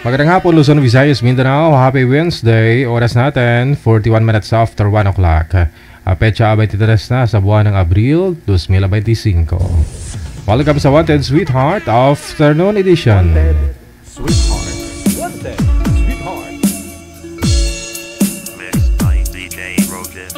Magandang hapon, Luzon, Visayas, Mindanao. Happy Wednesday. Oras natin, 41 minutes after 1 o'clock. Petsa 23 na sa buwan ng Abril 2025. Welcome sa Wanted Sweetheart Afternoon Edition. Wanted Sweetheart. Wanted Sweetheart. Mixed by DJ Rogan.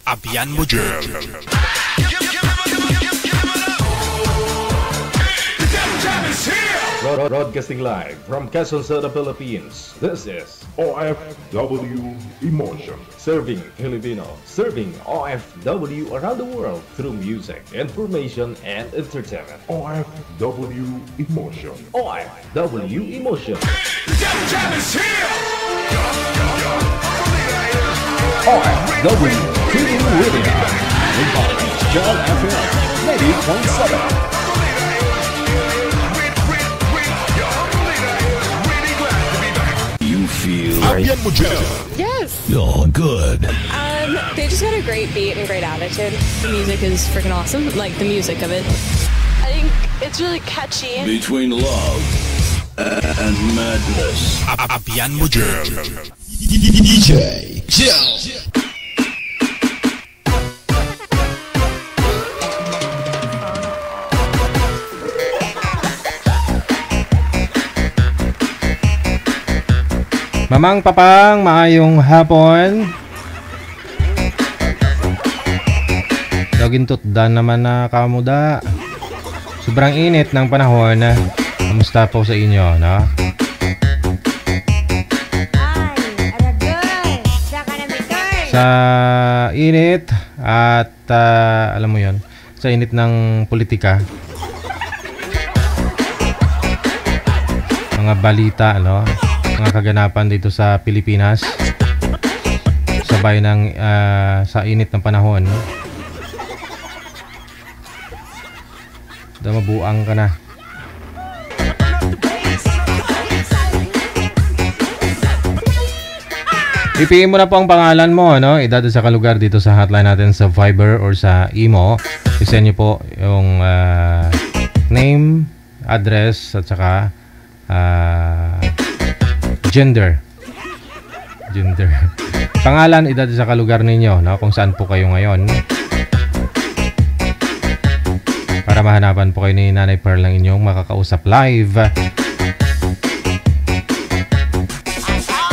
Abian Mujel. Broadcasting live from Quezon City, Philippines. This is OFW Emotion. Serving Filipino, serving OFW around the world through music, information, and entertainment. OFW Emotion. OFW Emotion. OFW TV Radio. John FM 90.7. Abian Mujel. Yes. Feel good. They just got a great beat and great attitude. The music is freaking awesome. Like the music of it. I think it's really catchy. Between love and madness. Abian Mujel. DJ Jill. Mamang Papang, maayong hapon. Dagintutdan naman na kamuda. Sobrang init ng panahon. Kamusta po sa inyo, no? Sa init at alam mo yon, sa init ng politika, mga balita, ano, mga kaganapan dito sa Pilipinas, sabay ng sa init ng panahon, mabuang ka na. I-PM mo na po ang pangalan mo, no? Edad sa kalugar dito sa hotline natin sa Viber or sa Imo. I-send nyo po yung name, address, at saka gender. Pangalan, edad sa kalugar ninyo, no? Kung saan po kayo ngayon. Para mahanapan po kayo ni Nanay Pearl ng inyong makakausap live.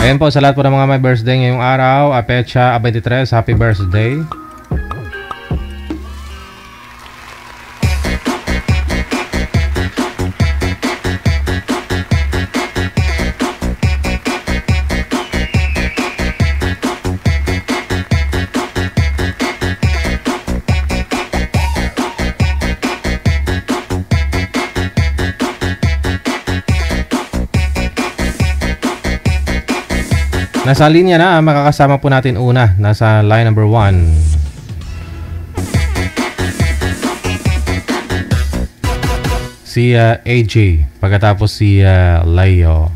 Ayan po, sa lahat po ng mga may birthday ngayong araw, Pecha 23, happy birthday. Nasa linya na, makakasama po natin una. Nasa line number 1. Si AJ. Pagkatapos si Leo.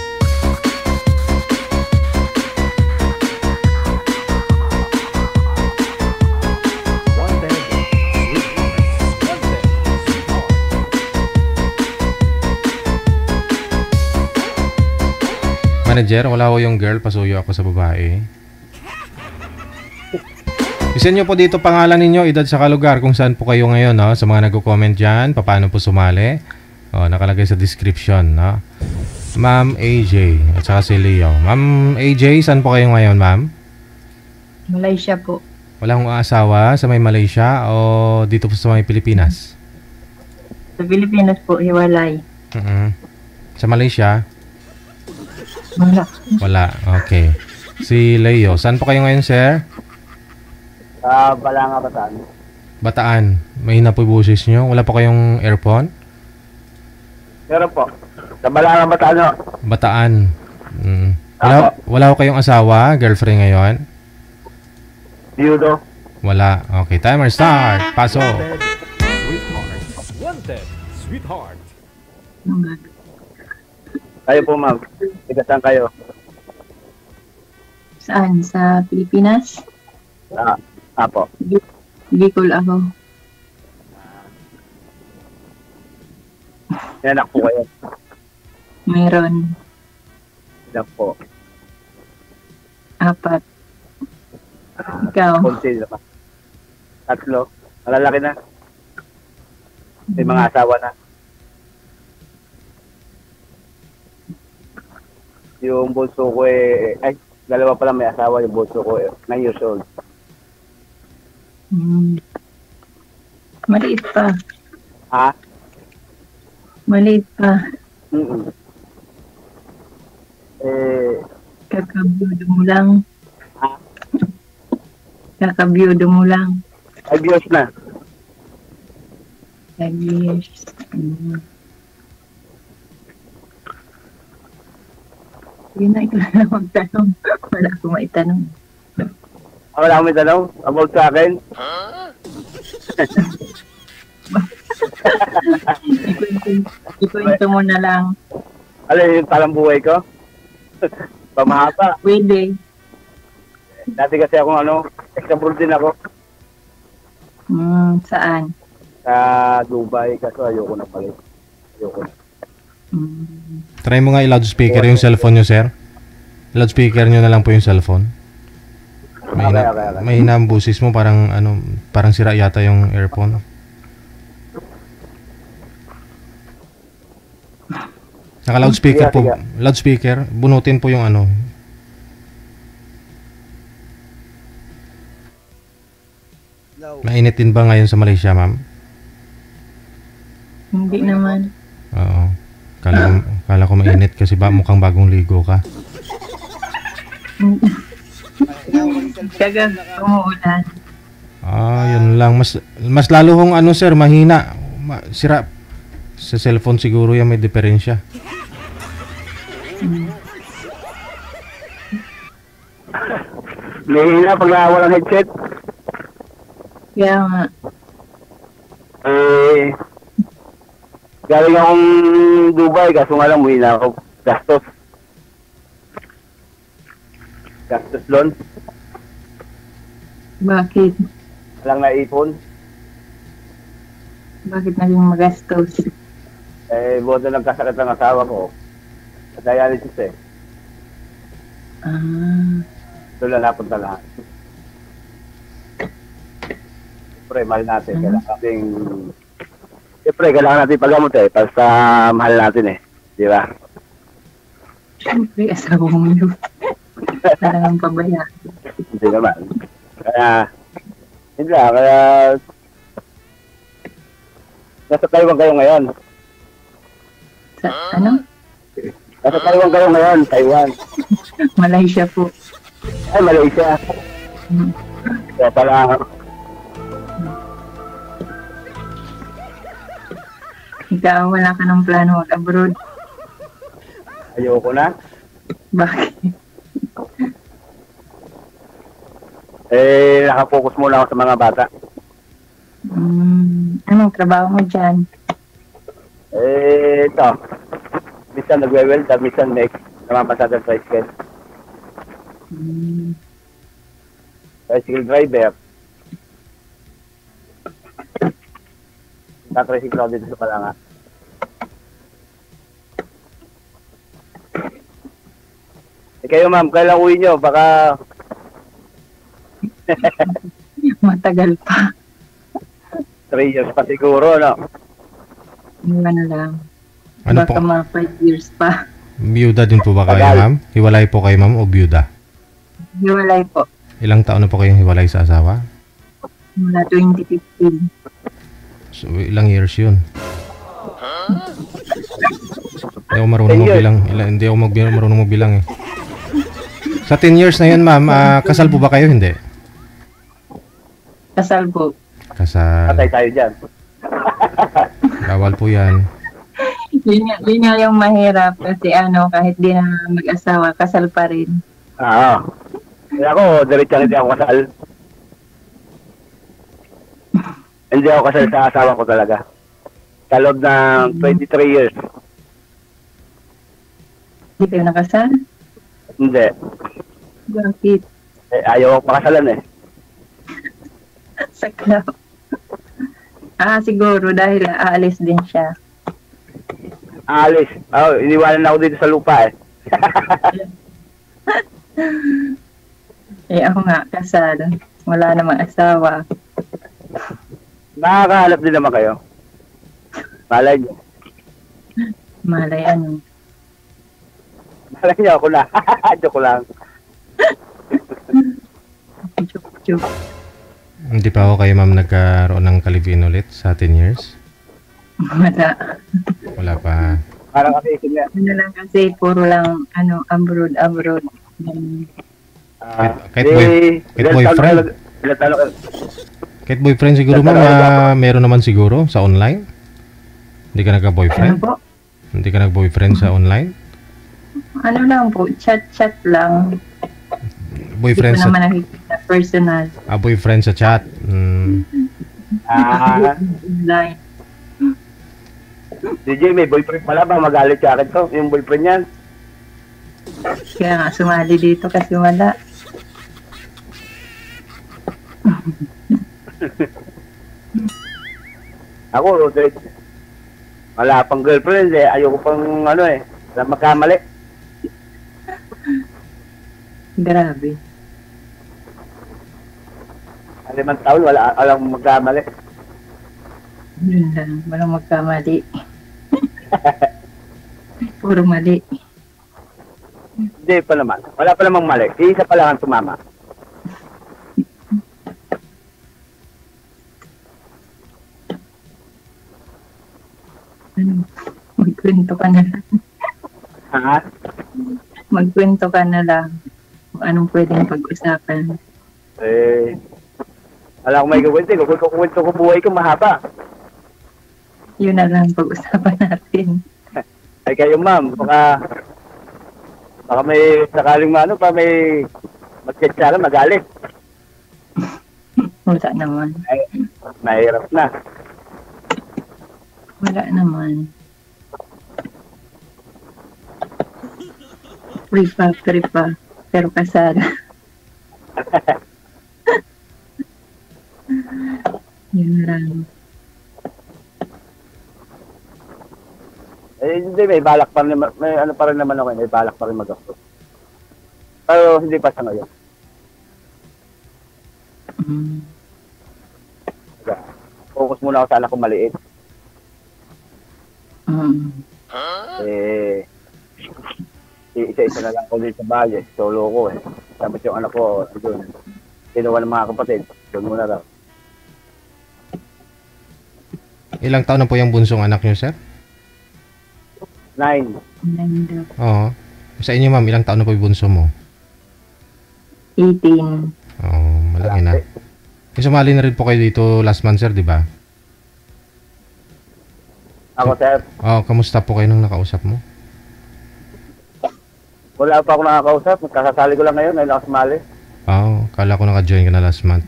Manager, wala ko yung girl, pasuyo ako sa babae. Isan nyo po dito pangalan ninyo, edad sa kalugar, kung saan po kayo ngayon, no? Sa mga nagko-comment dyan, paano po sumali. O, nakalagay sa description, no? Ma'am AJ, at saka si Leo. Ma'am AJ, saan po kayo ngayon, ma'am? Malaysia po. Wala akong asawa sa may Malaysia o dito po sa may Pilipinas? Sa Pilipinas po, hiwalay. Sa Malaysia? Wala. Okay. Si Leo, saan po kayo ngayon, sir? Balanga, Bataan. Bataan. Mahina po yung boses nyo. Wala po kayong earphone? Meron po. Sa Balanga, Bataan. Bataan. Wala ko kayong asawa, girlfriend ngayon? Diudo. Wala. Okay, timer start. Paso. Wanted, sweetheart. Kayo po, ma'am. Tigasan kayo. Saan? Sa Pilipinas? Apo. Bicol ako. Anak po kayo. Mayroon. Ilan po? 4. Ikaw? Konsil pa. 3. Malalaki na. May mga asawa na. Yung bunso ko ay, dalawa pa lang may asawa yung bunso ko 9 years old. Maliit pa. Ha? Maliit pa. Kakabiyudo mo lang. Ha? Kakabiyudo mo lang. 5 years na. 5 years. Sige na, ikaw na magtanong. Wala akong maitanong. Wala akong may tanong about sa akin. Ikwento mo na lang. Alam yung parang buhay ko? Pamahaba. Pwede. Dati kasi ako ex-abroad din ako. Saan? Sa Dubai, kasi ayoko na pala. Ayoko na. Try mo nga i-loudspeaker yung cellphone nyo, sir. Loudspeaker nyo na lang po yung cellphone. Mahina ang busis mo, parang sira yata yung earphone. Naka-loudspeaker po. Loudspeaker, bunutin po yung Mainit din ba ngayon sa Malaysia, ma'am? Hindi naman. Oo. Kala ko mainit kasi mukhang bagong ligo ka. Kagag umuulan. Yun lang. Mas lalo hong sir, mahina. Sira. Sa cellphone siguro yan may diferensya. Mahina pag walang headset. Kaya nga. Galing akong Dubai, kaso nga lang muwi na ako. Gastos loan. Bakit? Walang naipon. Bakit naging magastos? Buto nagkasakit ng asawa ko. Sa dialysis eh. Ito lang napunta lahat. Siyempre, mahal natin. Kailangan natin paggamot eh. Basta mahal natin eh. Di ba? Siyempre, asawa mo yun. Talagang pabayaan. Hindi naman. Kaya nasa Taiwan kayo ngayon. Sa ano? Nasa Taiwan kayo ngayon, Taiwan. Malaysia po. Ay, Malaysia. Kaya pala. Ikaw, wala ka ng plano mag-abroad. Ayoko na. Bakit? Nakapokus muna ako sa mga bata. Anong trabaho mo dyan? Ito. Minsan nagwe-weld, minsan namapasada sa tricycle. Tricycle driver. Tricycle ako dito sa Palanga. Kayo ma'am, kailan uwi nyo? Baka Matagal pa. 3 years pa siguro, no? Ano lang. Ano Baka po? mga 5 years pa. Biyuda din po ba kayo, ma'am? Hiwalay po kayo, ma'am, o biyuda? Hiwalay po. Ilang taon na po kayong hiwalay sa asawa? Mula 2015. So, ilang years yun? Hindi ako marunong magbilang. Hindi ako marunong magbilang eh. Sa 10 years na yun, ma'am, kasal po ba kayo? Hindi. Kasal po. Kasal. Patay tayo dyan. Bawal po yan. Yun nga yung mahirap kasi kahit di na mag-asawa, kasal pa rin. Kaya ako, diretsang hindi ako kasal. Hindi ako kasal sa asawa ko talaga. Sa loob ng 23 years. Hindi kayo nakasal? Hindi. Bakit? Ayaw ako pakasalan eh. Saklaw. Siguro dahil aalis din siya. Alis. Iniwanan na ako dito sa lupa eh. Ako nga, kasal. Wala namang asawa. Nakakahanap din naman kayo. Malay niyo. Malay Malay niyo ako na. Joke lang. Chuk. Hindi pa ako kayo, ma'am, nagkaroon ng kalibin ulit sa 10 years? Wala. Wala pa. Parang kasi isin nga. Ano lang kasi, puro lang, abroad. Kahit boyfriend? Kahit boyfriend siguro, ma'am, meron naman siguro sa online? Hindi ka nagka-boyfriend? Ano po? Hindi ka nag-boyfriend sa online? Ano lang po, chat lang. Boyfriend Hindi sa... ko naman nakikita personal. boyfriend sa chat. Online. DJ, may boyfriend pala ba? Magalit sa akin to. Yung boyfriend yan. Kaya nga, sumali dito kasi wala. Ako, wala pang girlfriend eh. Ayoko pang magkamali. Grabe. 5 taon, walang magkamali. Yun lang, walang magkamali. Puro mali. Hindi pa naman. Wala pa namang mali. Isa pa lang ang tumama. Ano, magkwento ka na lang. Ha? Magkwento ka na lang. Kung anong pwedeng pag-usapan. Wala akong may gawin. Kukwento ko buhay ko mahaba. Yun na lang pag-usapan natin. Ay kayo ma'am, baka may sakaling may magketsara, magalit. Wala naman. Ay, mahirap na. Wala naman. Free pa. Pero kasada. Yun lang. Hindi, may balak pa rin, may ano pa rin naman ako, may balak pa rin mag-ako. Pero hindi pa sa ngayon. Focus muna ako sa anak ko maliit. Isa-isa na lang ko dito sa bahay, solo ko eh. Tapos yung anak ko, doon, kinuha ng mga kapatid, doon muna lang. Ilang taon na po yung bunsong anak niyo, sir? 9. Oo. Sa inyo, ma'am, ilang taon na po yung bunso mo? 18. Oo, malaki na. Sumali na rin po kayo dito last month, sir, di ba? Ako, sir. Oo, kamusta po kayo nung nakausap mo? Wala pa ako nakakausap. Kakasali ko lang ngayon ako sumali. Oo, kala ko naka-join ka na last month.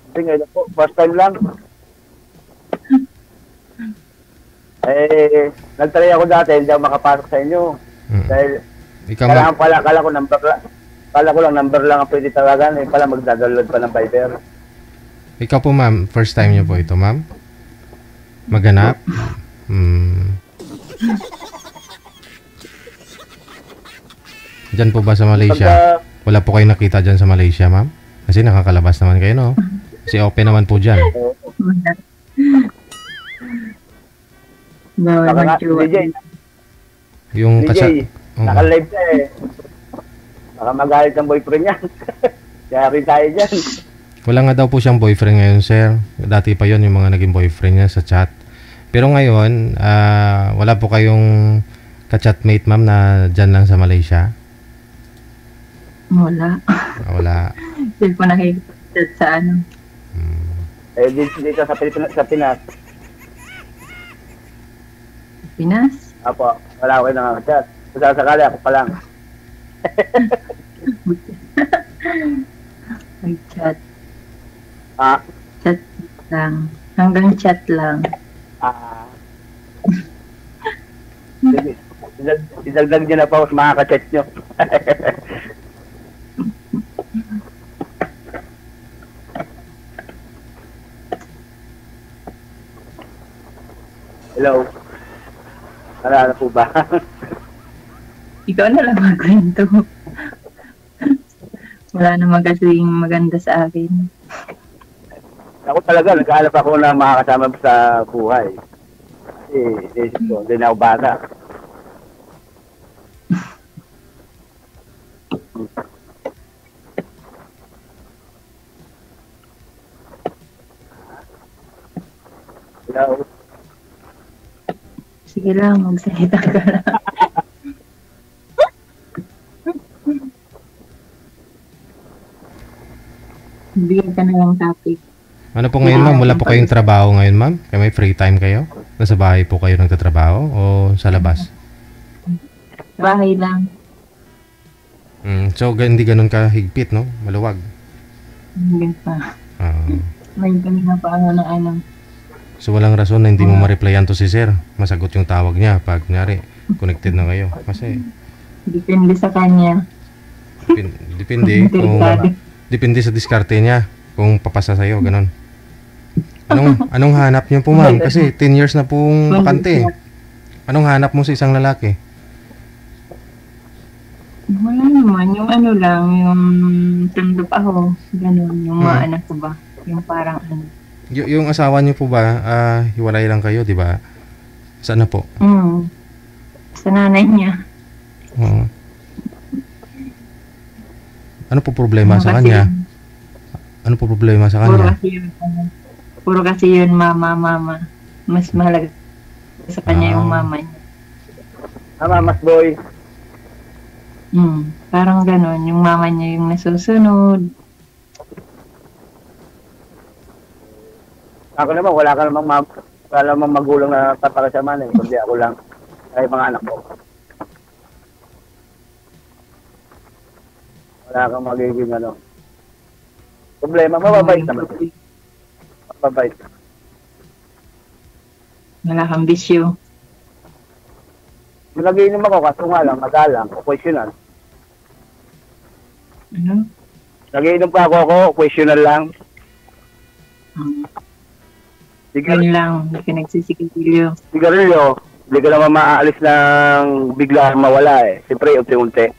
Hindi ngayon po. First time lang. Nagtry ako dati. Hindi ako makapasok sa inyo. Dahil kailangan pala, kala ko lang number lang ang pwede tawagan. Pala magdadalod pa ng Viber. Ikaw po, ma'am, first time niyo po ito, ma'am? Maghanap? Diyan po ba sa Malaysia? Wala po kayo nakita dyan sa Malaysia, ma'am? Kasi nakakalabas naman kayo, no? Kasi open naman po dyan. DJ, yung DJ, naka-live ka eh. Baka magalit ang boyfriend niya. Kaya rin tayo dyan. Wala nga daw po siyang boyfriend ngayon, sir. Dati pa yon yung mga naging boyfriend niya sa chat. Pero ngayon, wala po kayong ka-chatmate, ma'am, na dyan lang sa Malaysia? Wala. Wala. Hindi ko nakikita sa ano. Dito sa Pinas. Pinas? Apo, wala ko kayo nakaka-chat. Sakali ako pa lang. Mag-chat. Chat lang. Hanggang chat lang. Idagdag nyo na pa ako sa mga ka-chat nyo. Hello. Ano po ba? Ikaw na lang magkwento. Wala naman kasing maganda sa akin. Ako talaga, nag-aalap ako na makakasama sa buhay. Isip ko, hindi na ako bata. Hello. Sige lang, magsalita ka lang. Bigyan ka na lang topic. Ano po ngayon, ma'am? Wala po kayong trabaho ngayon, ma'am? Kaya may free time kayo? Nasa bahay po kayo nagtatrabaho o sa labas? Bahay lang. So, hindi ganun kahigpit, no? Maluwag. Hindi pa. May kanina pa ako na ano. So, walang rason na hindi mo ma-replyan to si sir. Masagot yung tawag niya pag, nyari, connected na kayo. Kasi... Depende sa kanya. Depende kung... Depende sa diskarte niya kung papasa sa'yo, ganun. Anong hanap niyo po, ma'am? Kasi 10 years na pong bakante. Anong hanap mo sa isang lalaki? Wala naman. Yung ano lang, yung tundok ako. Ganun, yung mga anak ko ba? Yung parang ano. Yung asawa niyo po ba, hiwalay lang kayo, di ba? Saan na po? Sa nanay niya. Oo. Ano po problema sa kanya? Ano po problema sa kanya? Puro kasi yun, mama. Mas mahalaga sa kanya yung mama niya. Mamas boy. Parang ganon, yung mama niya yung nasusunod. Ako naman, wala namang magulang na papakasama na kundi ako lang. Ay, mga anak ko. Wala kang magiging problema, mababait naman. Mababait. Wala kang bisyo. Nag-iinom ako, kaso nga lang, madalang, occasional. Ano? Nag-iinom pa ako, occasional lang. Yun lang, hindi ka nagsisigarilyo. Sigarilyo, hindi ka naman maaalis ng bigla mawala eh. Siyempre, unti-unti.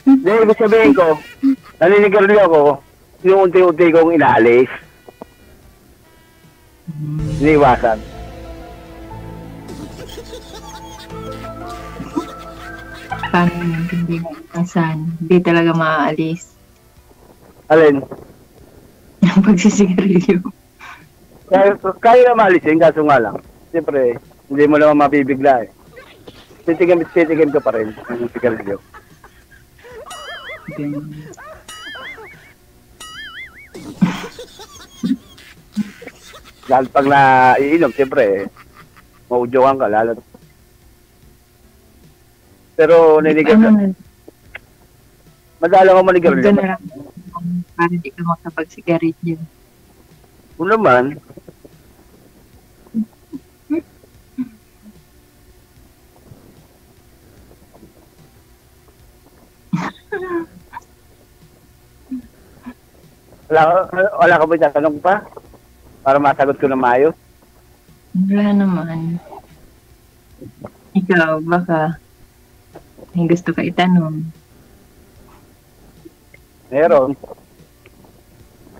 Hindi, ibig sabihin ko, naninigarilyo ako, yung unti-unti kong inaalis. Iniiwasan. Paano yun, hindi na itasan? Hindi talaga maaalis. Alin? Yung pagsisigarilyo. Kaya na maalisin, kaso nga lang. Siyempre, hindi mo naman mabibigla eh. Titikim ka pa rin ang sigarilyo. Lalo pag naiinom, siyempre, maudyokan ka, lalo. Pero ninigarilyo. Madalang ako manigarilyo. Para di ka makapagsigarilyo. O naman. Wala ka ba tatanong pa? Para masagot ko na maayos? Wala naman. Ikaw, baka may gusto ka itanong. Meron.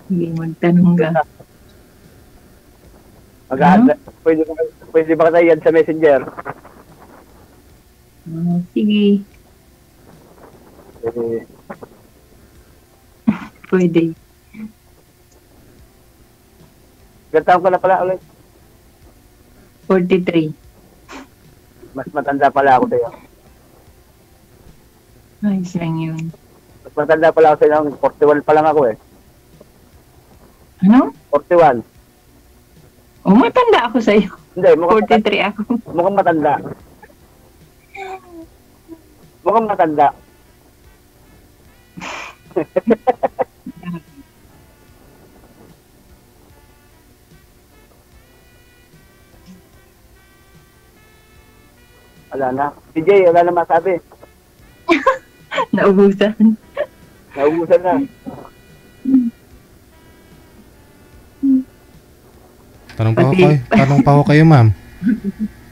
Sige, magtanong ka. Pwede ba tayo yan sa messenger? Sige. Pwede. Gantawang ka na pala ulit. 43. Mas matanda pala ako sa'yo. Ayos lang yun. Mas matanda pala ako sa'yo. 41 pa lang ako eh. Ano? 41. Oh, matanda ako sa'yo. Hindi, 43 ako. Mukhang matanda. Mukhang matanda. Wala na. CJ, wala na masabi. Naubusan. Naubusan na. Tanong pa ako kayo, ma'am.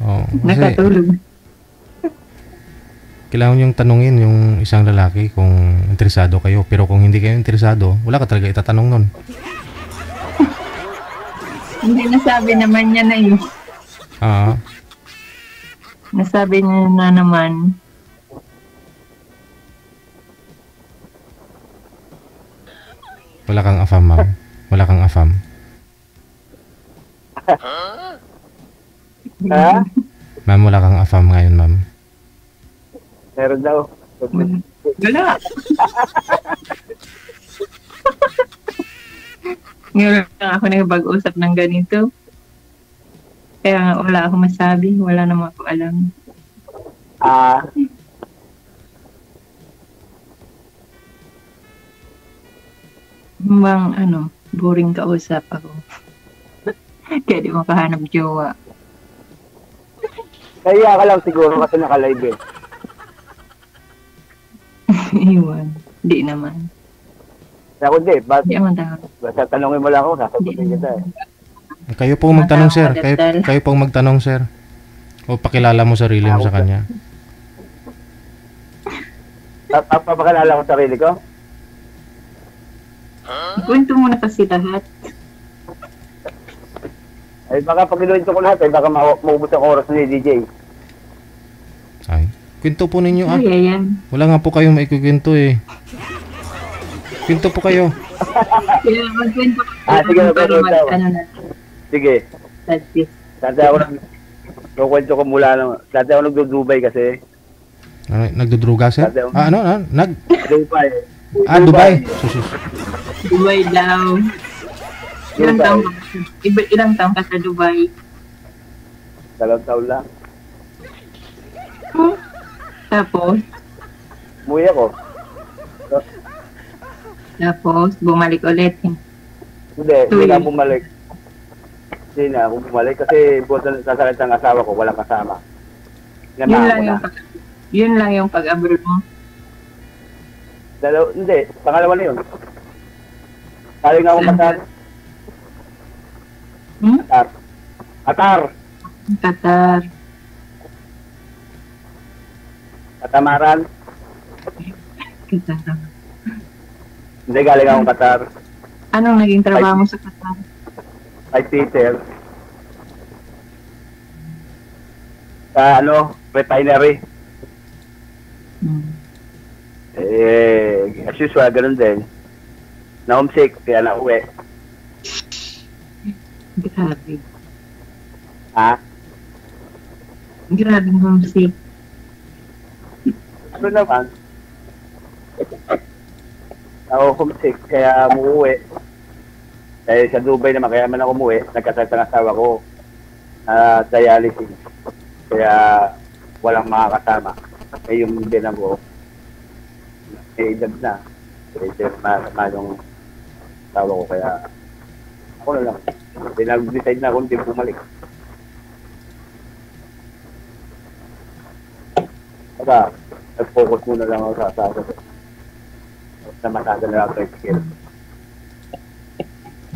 Oh, nakatulog. Kailangan yung tanungin yung isang lalaki kung interesado kayo. Pero kung hindi kayo interesado, wala ka talaga itatanong nun. Hindi, nasabi naman niya na yun. Nasabi niya na naman. Wala kang afam, ma'am. Wala kang afam. Ha? Ma'am, wala kang afam ngayon, ma'am. Meron daw. Wala. Ngayon lang ako nagpag-usap ng ganito. Kaya wala ako masabi. Wala naman ako alam. Bang boring kausap ako. Kaya di makahanap jowa. Kaya ka lang siguro kasi naka-live eh. Iwan. Di naman. Ako di. Di naman tawag. Basta tanongin mo lang ako. Sasagutin kita eh. Kayo po magtanong, sir. Kayo po magtanong, sir. O pakilala mo sarili mo sa kanya. Papakilala ko sarili ko? Kwento muna kasi lahat. Ay baka pag inuwento ko lahat, baka maubos ang oras ni DJ. Ay, kwento po ninyo Ay, ayan. Wala nga po kayong maikukwento eh. Kwento po kayo. Kaya magkwento ko. Sige, para magkwento. ano na. Sige. Practice. Dati ako kukwento ko mula nung, dati ako nagdo-Dubai kasi. Nagdudruga, sir? Dati ako- Ano? Dubai. Dubai. Susis. Dubai daw. Ilang taong ka sa Dubai? 2 taon lang. Tapos, Umuwi ako. bumalik ulit. Hindi na bumalik. Hindi na ako bumalik kasi buwan sa sakit ng asawa ko, walang kasama. Yun lang yung pag-abroad mo. Hindi, pangalawa na yun. Kali nga ako Qatar. Qatar. Qatar. Katamaran. Qatar. Hindi, galing akong Qatar. Anong naging trabaho mo sa Qatar? Kay Peter. Sa refinery. As usual, ganun din. Na-homesick, kaya na-uwi. Grabe. Ha? Grabe homesick. Ano naman? Homesick, kaya umuwi. Dahil sa Dubai naman, kaya man ako umuwi, nagkasakit ang asawa ko. Dialysis. Kaya walang makakasama. Eh yung din ako, may edad na. Kaya masama yung asawa ko, kaya ako na lang. Nag-decide na ako hindi bumalik. Saka, nag-focus muna lang ako sa asawa ko. Na matagal na ako skill.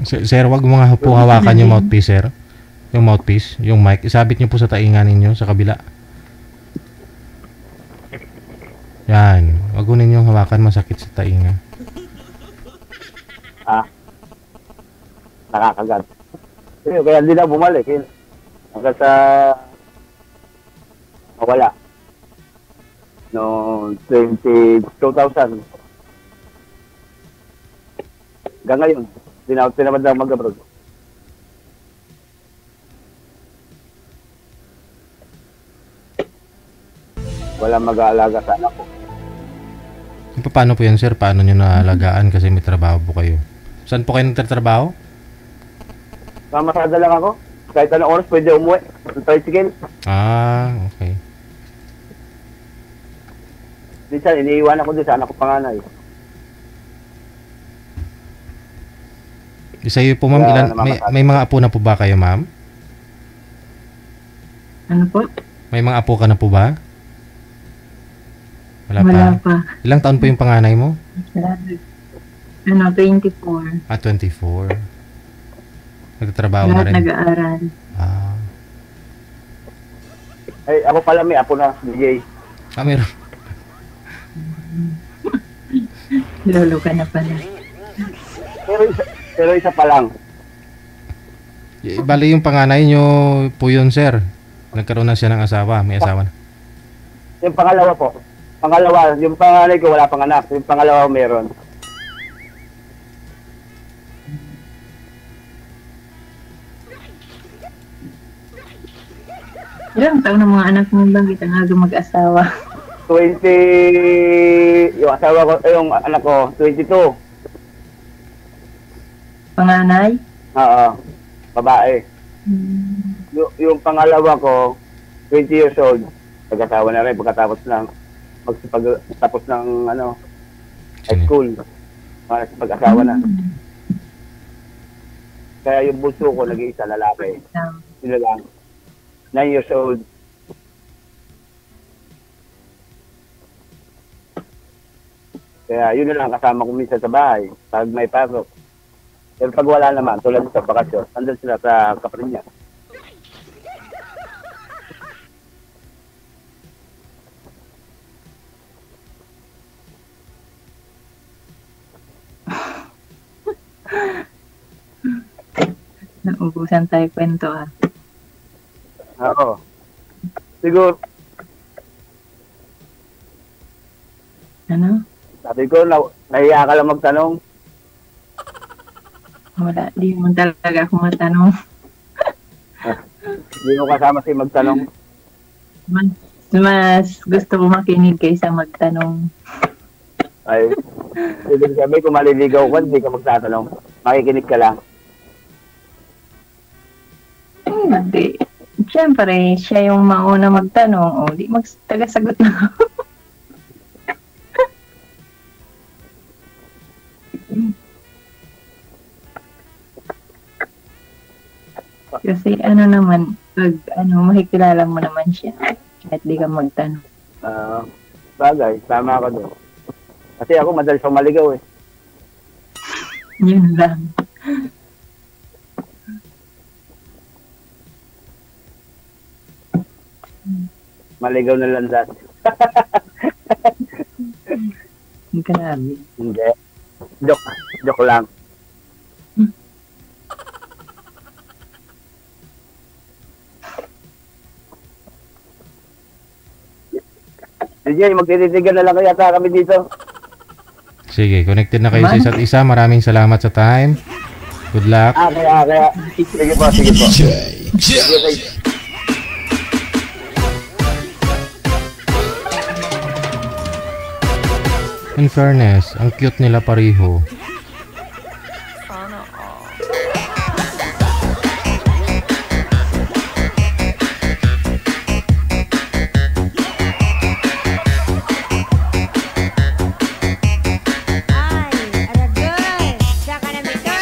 Sir, wag mo nga po hawakan yung mouthpiece, sir. Yung mouthpiece, yung mic. Isabit niyo po sa tainga ninyo sa kabila. Yan. Wag mo ninyong hawakan, masakit sa tainga. Nakakagat. Kaya hindi na bumalik. Hanggang sa nawala. No 2000. Hanggang ngayon, tinamad lang mag-abroad. Walang mag-aalaga sa anak ko. Paano po yan, sir? Paano nyo naalagaan kasi may trabaho po kayo? Saan po kayo nagtatrabaho? Mamasada lang ako. Kahit anong oras pwede umuwi. Ang tricycle. Okay. Minsan, iniiwan ako din sa anak ko panganay. Sa iyo po, ma'am, may mga apo na po ba kayo, ma'am? Ano po? May mga apo ka na po ba? Wala pa. Ilang taon po yung panganay mo? 24. 24. Nagtatrabaho na rin. Lahat nag-aaral. Ay, ako pala may apo na, DJ. Meron. Lolo ka na pala. Pero isa pa lang. Bali yung panganay nyo po yun, sir. Nagkaroon na siya ng asawa. May asawa na. Yung pangalawa po. Yung panganay ko wala pang anak. Yung pangalawa meron. Ilang taon ng mga anak mo bakit ang aga mag-asawa? 20... Yung asawa ko, yung anak ko, 22. Panganay? Oo. Babae. Yung pangalawa ko, 20 years old. Nag-asawa na rin pagkatapos tapos ng high school. Pag-asawa na. Kaya yung bunso ko, nag-iisa lalaki. Sila lang. 9 years old. Kaya yun na lang kasama ko minsan sa bahay pag may pasok. Pero pag wala naman, tulad sa bakasyon, andun sila sa kapatid niya. Naubusan tayo kwento Oo. Siguro. Ano? Sabi ko, nahiya ka lang magtanong. Wala, di mo talaga ako matanong. Hindi mo kasama si magtanong. Mas gusto ko makinig kaysa magtanong. Ay, ibig sabihin kung maliligaw ka, hindi ka magtatanong. Makikinig ka lang. Hindi. Siyempre, siya yung mauna magtanong. O, di taga-sagot na ako. Kasi ano naman, pag makikilala mo naman siya. Kahit di ka magtanong. Bagay, tama ka doon. Kasi ako madalas akong maligaw eh. Yun lang. Maligaw na landas. Grabe. Hindi. Joke lang. DJ, magtititigan na lang kaya kami dito. Sige, connected na kayo sa isa't isa. Maraming salamat sa time. Good luck. Kaya. Sige po. In fairness, ang cute nila pareho.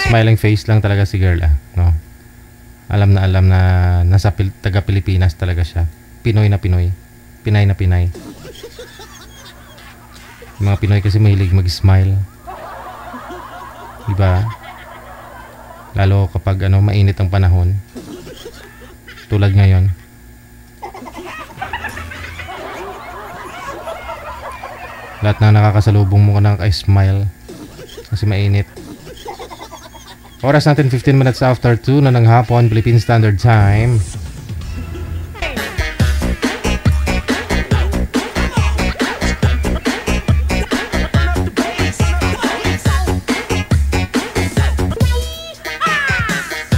Smiling face lang talaga si girl no? Alam na nasa taga Pilipinas talaga siya. Pinoy na Pinoy. Pinay na Pinay. Yung mga Pinoy kasi mahilig mag-smile. Diba? Lalo kapag mainit ang panahon. Tulad ngayon. Lahat na nakakasalubong mo ka nakaka-smile. Kasi mainit. Oras natin 15 minutes after 2 na ng hapon, Philippine Standard Time.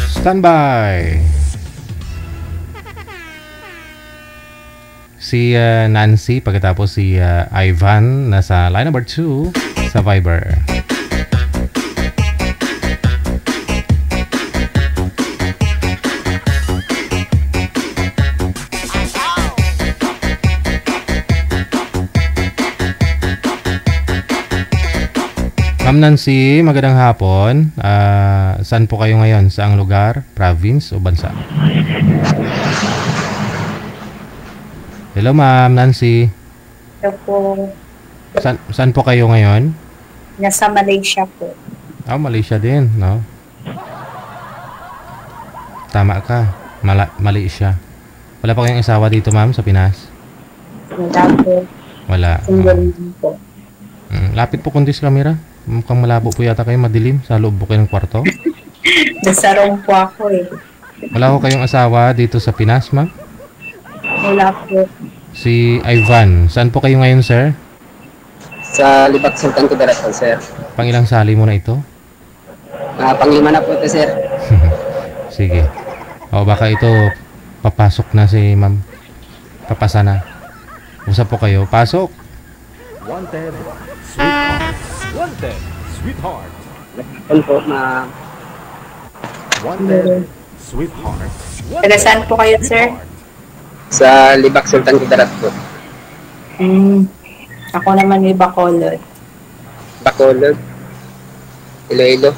Standby! Si Nancy, pagkatapos si Ivan, nasa line number 2 sa Viber. Ma'am Nancy, magandang hapon. Saan po kayo ngayon? Saang lugar? Province o bansa? Hello Ma'am Nancy. Hello po. Saan po kayo ngayon? Nasa Malaysia po. Malaysia din, no? Tama ka. Malaysia. Wala pa kayong asawa dito ma'am sa Pinas? Wala po. Wala. Single po. Lapit po kundi sa camera. Mukhang malabo po yata kayo, madilim. Sa loob po kayo ng kwarto. Nasa room po ako eh. Wala ko kayong asawa dito sa Pinas, ma'am? Wala po. Si Ivan, saan po kayo ngayon, sir? Sa Libak Sultan Kudarat po, sir. Pangilang sali mo na ito? Panglima na po ito, sir. Sige. O baka ito, papasok na si ma'am. Papasa na. Usap po kayo. Pasok! Wanted, sweetheart. Wanted, sweetheart. Ano po, ma... Wanted, sweetheart. Taga saan po kayo, sir? Sa Libak Sultan Kudarat po. Ako naman may Bacolod. Bacolod? Iloilo?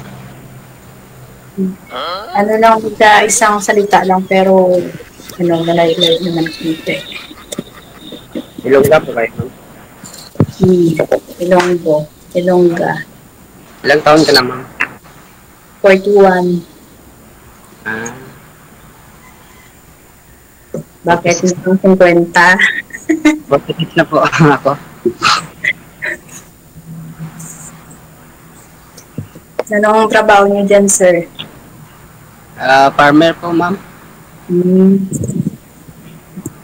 Ano lang, isang salita lang, pero nalay-lay naman dito eh. Ilongga po kayo? Ilongga. Ilang taon ka naman? 41. Bakit nitong 50? 46 na po ako. Anong trabaho niyo dyan, sir? Farmer po, ma'am.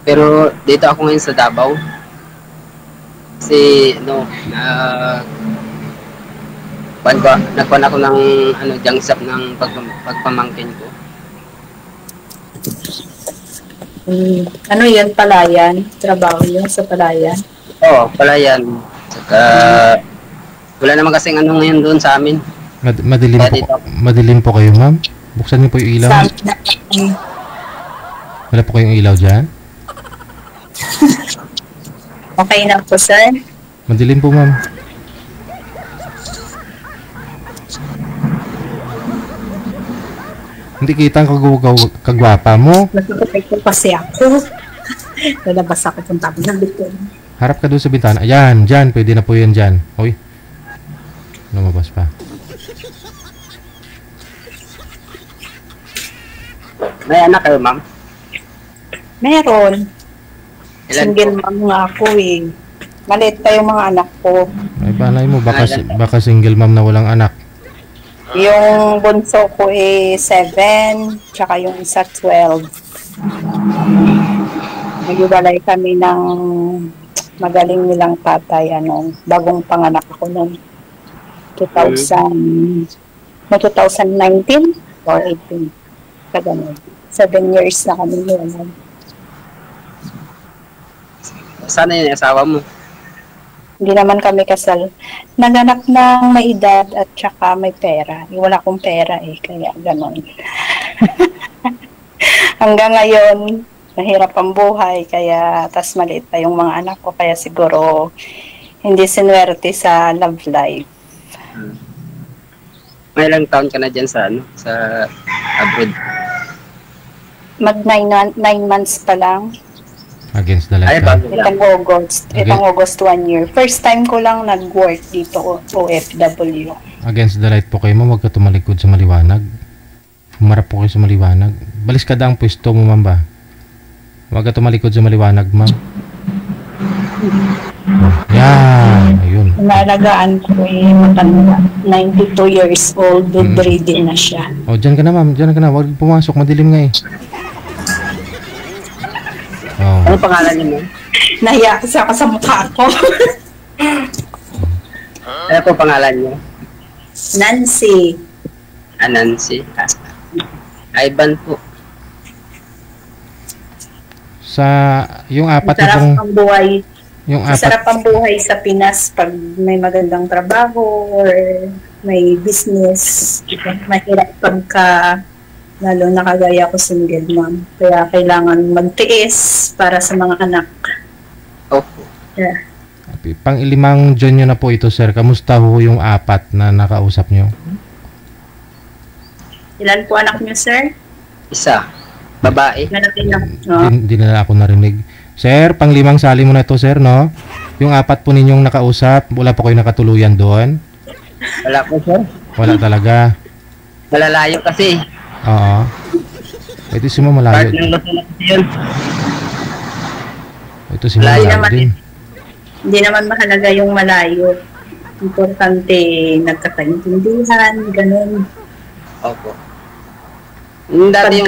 Pero dito ako ngayon sa Davao. Kasi, nagkuhan ako ng ano, jangsap ng pagpamangkin ko. Ano yun, palayan? Trabaho yun sa palayan? Oo, palayan. Saka, wala naman kasing ano ngayon doon sa amin. Madilim po kayo, ma'am? Buksan niyo po yung ilaw. Wala po kayong ilaw dyan? Okay na po, sir. Madilim po, ma'am. Hindi kita ang kagwapa mo. Natutupay ko kasi ako. Lalabas ako kung tabi ng likod. Harap ka doon sa bintana. Ayan, dyan. Pwede na po yan dyan. Uy. Lumabas pa. May anak kayo, ma'am? Meron. Ilan Single po? mom nga ako eh. Maliit pa yung mga anak ko. Ay, balay mo. Baka single mom na walang anak. Yung bunso ko eh 7, tsaka yung isa 12. Nag-iwalay kami ng magaling nilang tatay, bagong panganak ako noong 2019 or 18. Kagano'n. 7 years na kami noon. Sana yung asawa mo? Hindi naman kami kasal. Naganak ng may edad at saka may pera. Wala akong pera kaya gano'n. Hanggang ngayon, mahirap ang buhay, kaya tas maliit pa yung mga anak ko, kaya siguro hindi sinuwerte sa love life. May ilang taon ka na dyan sa abroad? Mag 9 months pa lang. Against the light. Itong August 1 year. First time ko lang nag-work dito, OFW. Against the light po kayo, ma'am. Huwag ka tumalikod sa maliwanag. Humarap po kayo sa maliwanag. Balis ka ang pwesto mo, ma'am ba? Huwag ka tumalikod sa maliwanag, ma'am. Yan. Ayun. Naalagaan ko matanda. 92 years old. Bedridden na siya. O, dyan ka na, ma'am. Dyan ka na. Huwag pumasok. Madilim nga Oh. Ano pangalan niyo, ma'am? Nahiya kasi ako sa mukha ko. Ano po pangalan niyo? Nancy. Nancy. Ivan po. Sa yung apat na Masarap ang buhay. Yung Masarap ang buhay sa Pinas pag may magandang trabaho or may business. Mahirap pagka lalo na kagaya ko single mom. Kaya kailangan magtiis para sa mga anak. Opo. Yeah. Pang-ilimang John nyo na po ito, sir. Kamusta ho yung apat na nakausap nyo? Ilan po anak niyo, sir? Isa. Babae. Hindi na ako narinig. Sir, pang-limang sali mo na ito, sir, no? Yung apat po ninyong nakausap, wala po kayo nakatuluyan doon? Wala po, sir. Wala talaga? Malalayo kasi. Oo. Ito si mo malayo. Ito si mo malayo din. Hindi naman mahalaga yung malayo. Importante, nagkakaintindihan, ganun. Opo. Dati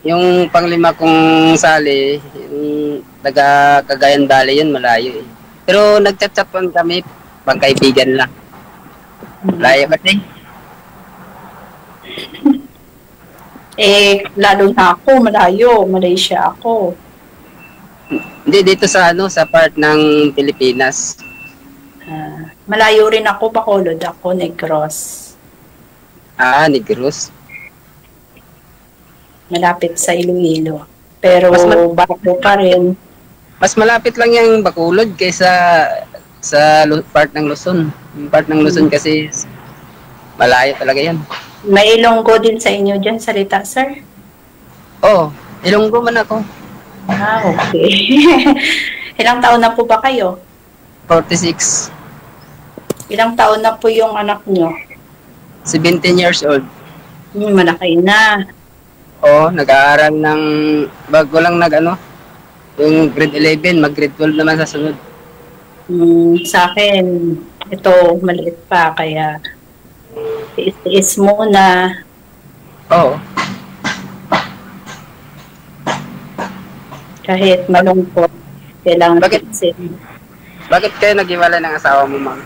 yung panglima kong sali, yung taga Cagayan Valley yun, malayo eh. Pero nagchat-chat kami, pangkaibigan lang. Malayo kasi. Lalo na ako, malayo. Malaysia ako. Hindi, dito sa sa part ng Pilipinas. Malayo rin ako, Bacolod ako, Negros. Negros. Malapit sa Iloilo. Pero bago pa rin. Mas malapit lang yung Bacolod kaysa sa part ng Luzon. Yung part ng Luzon kasi malayo talaga yan. May Ilonggo din sa inyo dyan, salita, sir? Oo, Ilonggo man ako. Okay. Ilang taon na po ba kayo? 46. Ilang taon na po yung anak nyo? 17 years old. Malaki na. Oo, nag-aaral ng bago lang yung grade 11, mag-grade 12 naman sa sunod. Sa akin, ito maliit pa, kaya tiis-tiis muna. Oo. Kahit malungkot, kailangan Bakit kayo nag-iwalay ng asawa mo, ma'am?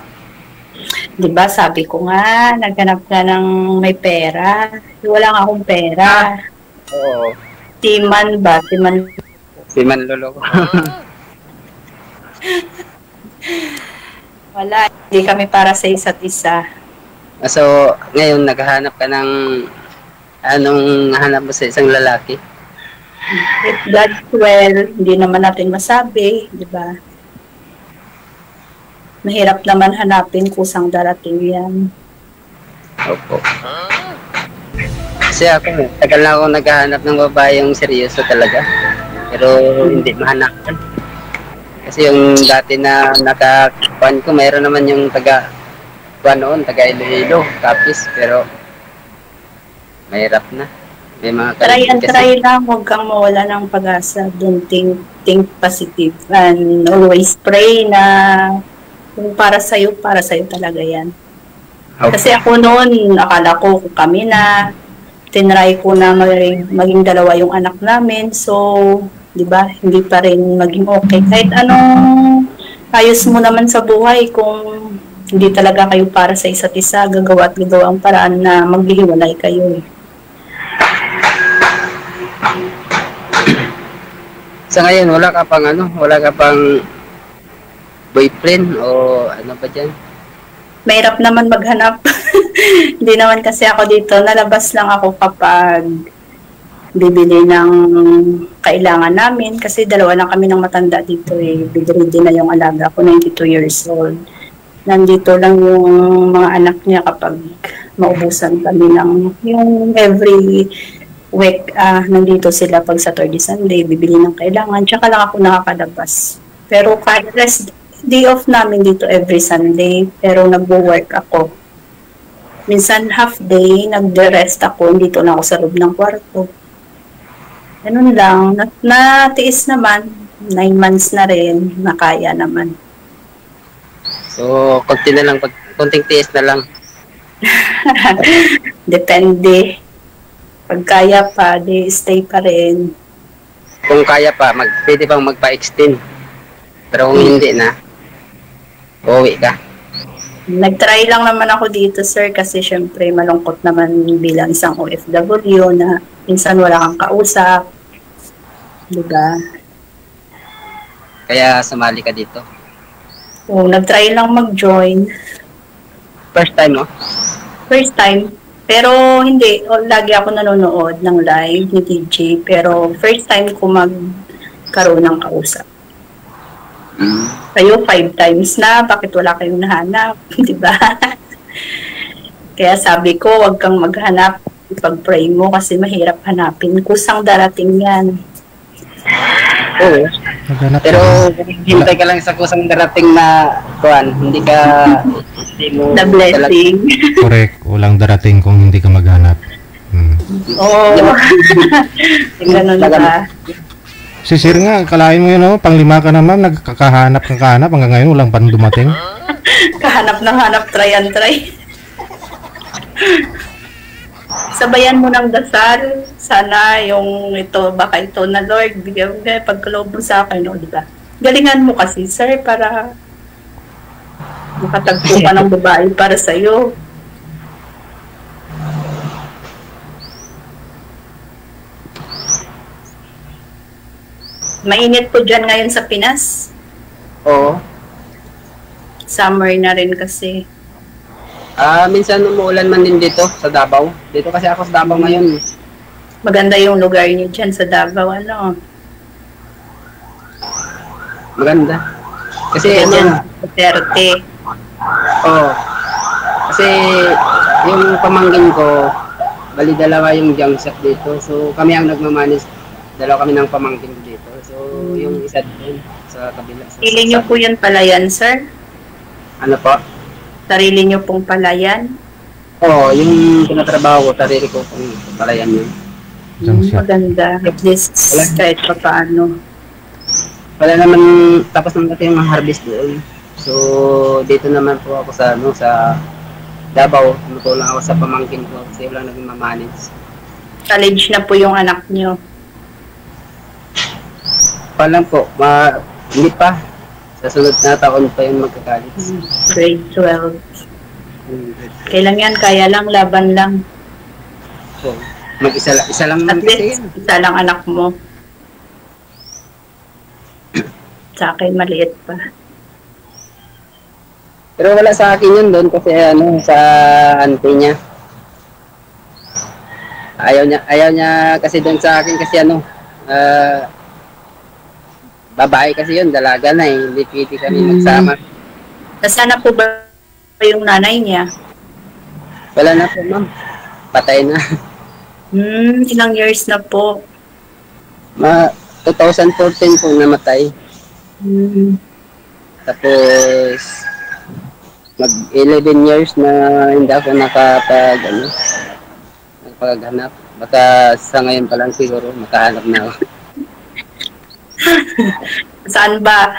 Di ba, sabi ko nga, naghanap ka ng may pera. Wala nga akong pera. Oo. Timan ba? Timan. Timan lolo ko. Wala. Hindi kami para sa isa't isa. So, ngayon, naghahanap ka ng anong hanap mo sa isang lalaki? If God's will, hindi naman natin masabi. Di ba? Mahirap naman hanapin kusang darating yan. Opo. Kasi ako, tagal na ako naghahanap ng babae yung seryoso talaga. Pero hindi mahanap. Kasi yung dati na nakakuan ko, mayroon naman yung taga Iloilo, Capiz, pero mahirap na. May mga Try lang, huwag kang mawala ng pag-asa. Don't think positive. And always pray na kung para sa'yo talaga yan. Okay. Kasi ako noon, akala ko kami na, tinry ko na maging dalawa yung anak namin. So, di ba, hindi pa rin maging okay. Kahit anong ayos mo naman sa buhay, kung hindi talaga kayo para sa isa't isa, gagawa ang paraan na maghihiwalay kayo. Sa ngayon, wala ka pang boyfriend o ano pa dyan? Mahirap naman maghanap. Hindi naman kasi ako dito. Nalabas lang ako kapag bibili ng kailangan namin. Kasi dalawa lang kami ng matanda dito eh. Bibili na yung alaga ko, 92 years old. Nandito lang yung mga anak niya kapag maubusan kami ng yung every week. Nandito sila pag Saturday, Sunday, bibili ng kailangan. Tsaka lang ako nakakalabas. Pero kahit day off namin dito every Sunday, pero nagwo-work ako. Minsan half day, nagde-rest ako, dito na ako sa loob ng kwarto. Ganun lang, natiis naman, 9 months na rin, nakaya naman. So, konting tiis na lang. Depende. Pag kaya pa, stay pa rin. Kung kaya pa, pwede pang magpa-extend. Pero kung hindi na, uuwi ka. Nag-try lang naman ako dito, sir, kasi syempre malungkot naman bilang isang OFW na minsan wala kang kausap. Diba? Kaya sumali ka dito? Oo, nag-try lang mag-join. First time mo? First time. Pero hindi, lagi ako nanonood ng live ni DJ, pero first time ko magkaroon ng kausap. Kayo 5 times na, bakit wala kayong nahanap? Diba? Kaya sabi ko, wag kang maghanap, ipag-pray mo kasi mahirap hanapin. Kusang darating yan. Oo. Pero hintay ka lang sa kusang darating na kuan, hindi mo the blessing. Correct, walang darating kung hindi ka maghanap. Oo. Ganun ba? Si Sir nga, kalahin mo yun, pang-5 ka naman, nagkakahanap kang kahanap, hanggang ngayon walang pan dumating. Kahanap ng hanap, try and try. Sabayan mo ng dasal, sana yung baka ito na Lord, bigyan pagkaloob mo sa akin, no, diba? Galingan mo kasi, sir, para makatagpo ka ng babae para sa'yo. Mainit po dyan ngayon sa Pinas. Oo. Summer na rin kasi. Minsan umuulan man din dito sa Davao. Dito kasi ako sa Davao ngayon. Maganda yung lugar niyo dyan sa Davao, ano? Maganda. Kasi yan. Duterte. Oo. Kasi yung pamangkin ko, bali dalawa yung junk shop dito. So kami ang nagmamanage. Dalawa kami ng pamangkin ko dito. So yung isa din sa kabila. Sarili niyo po yan palayan, sir? Ano po? Sarili niyo pong palayan? Oo, yung tinatrabaho ko, sarili ko pong palayan yun. Maganda. At least kahit pa paano. Wala naman, tapos naman natin yung harvest doon. So, dito naman po ako sa Davao. Tumutulong ako sa pamangkin ko kasi wala naging mamanage. College na po yung anak niyo? Palang po, hindi pa. Sa sunod na taon pa yung magka-college. Grade 12. Kailan yan, kaya lang, laban lang. So, isa lang At naman kasi least, isa lang anak mo. Sa akin, maliit pa. Pero wala sa akin yun doon kasi sa auntie niya. Ayaw niya kasi doon sa akin kasi babae kasi yun, dalaga na eh. Hindi pwede kami magsama. Nasaan na po ba yung nanay niya? Wala na po, ma'am. Patay na. Ilang years na po? 2014 po namatay. Tapos, mag-11 years na hindi ako nakapaghanap. Baka sa ngayon pa lang siguro, makahanap na ako. Saan ba?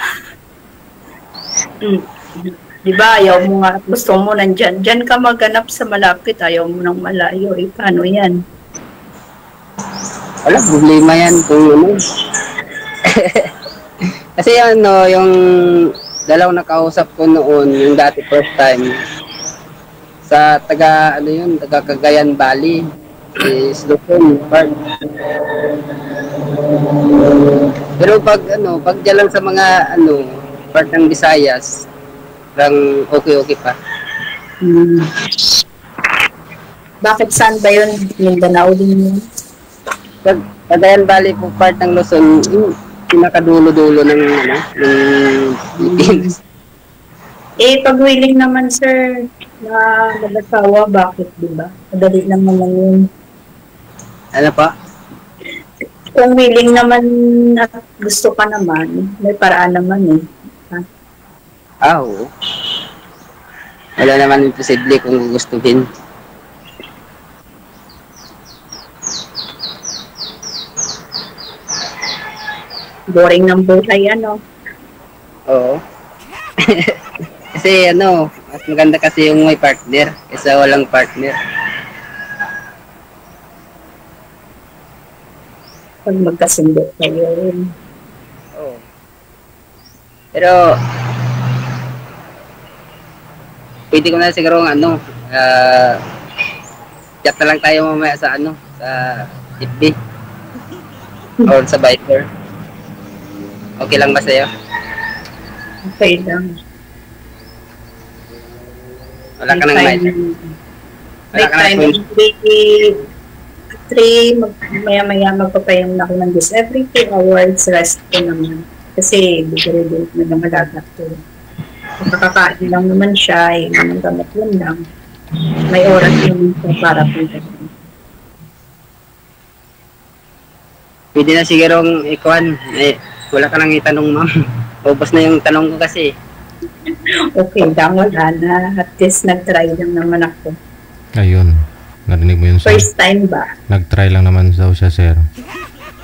Di ba, ayaw mo nga, gusto mo nandyan. Diyan ka maghanap sa malapit, ayaw mo nang malayo. Paano yan? Wala, problema yan kung Kasi yung dalawang nakausap ko noon, yung dati first time, sa taga Cagayan Valley, is Luzon part. Pero pag dyan lang sa mga part ng Visayas, lang okay pa. Bakit saan ba yun? Mindanao din yun? Cagayan Valley po part ng Luzon, yung pinakadulo-dulo ng Philippines. Pag willing naman, sir, na mag-asawa, bakit, di ba? Madali lang naman yun. Ano pa? Kung willing naman at gusto ka naman, may paraan naman eh. Oo. Wala naman imposible kung gustuhin. Boring ng buhay, Oo. Kasi mas maganda kasi yung may partner kaysa walang partner. Pag magkasundo kayo. Oo. Pero pwede ko na siguro chat na lang tayo mamaya sa sa FB or sa Viber. Okay lang ba sa'yo? Okay lang. Wala ka nang mic. May time. Maya-maya magpapayong na ako ng this. Every 2 hours rest ko naman. Kasi bigay-bigay na naman lagak ko. Nakakain lang naman siya, naman gamit yun lang. May oras naman siya para po. Pwede na sigurong ikuan. Wala ka nang itanong, ma'am. Ubos na yung tanong ko kasi. Okay, wala na. At least nag-try lang naman ako. Ayun. Narinig mo yun, sir? First time ba? Nag-try lang naman daw siya, sir.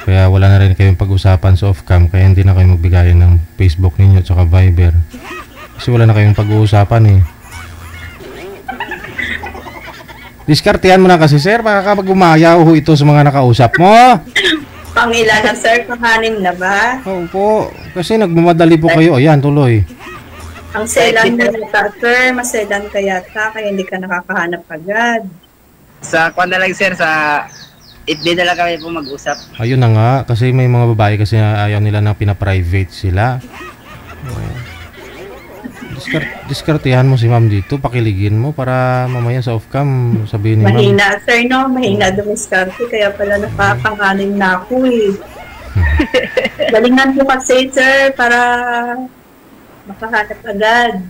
Kaya wala na rin kayong pag-usapan sa off-cam. Kaya hindi na kayo magbigayan ng Facebook ninyo at saka Viber. Kasi wala na kayong pag-uusapan eh. Diskartehan mo na kasi, sir. Makakapag-umayaw ito sa mga nakausap mo. Pangilan na, sir? Panganim na ba? Oo po. Kasi nagmamadali po kayo. Ayan, tuloy. Ang selan mo yata, sir. Maselan ka yata. Kaya hindi ka nakakahanap agad. Sa kwan na lang, sir. Sa FB na lang kami po mag-usap. Ayun na nga. Kasi may mga babae kasi ayaw nila na pinaprivate sila. Diskartehan mo si ma'am dito. Pakiligin mo para mamaya sa off-cam sabihin ni ma'am. Mahina, sir, no? Mahina dumiskarte. Kaya pala nakapanganin na ako eh. Galingan po kasi, sir, para makahanap agad.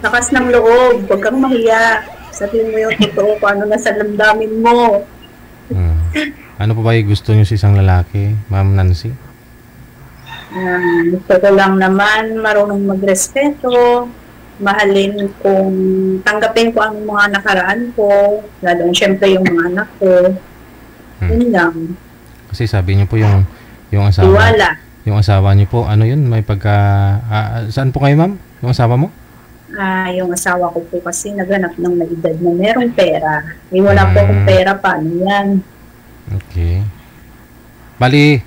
Lakas ng loob. Huwag kang mahiya. Sabihin mo yung totoo kung ano nasa damdamin mo. Ano pa ba yung gusto niyo sa isang lalaki, Ma'am Nancy? Gusto ko lang naman marunong magrespeto, mahalin kung tanggapin ko ang mga nakaraan ko, lalo syempre yung mga anak ko. Yun lang. Kasi sabi niyo po yung asawa. Iwala. Yung asawa niyo po, ano yun? May pagka... saan po kayo, ma'am? Yung asawa mo? Yung asawa ko po kasi naghanap ng may edad na merong pera. Wala po akong pera, paano yan? Okay. Bali,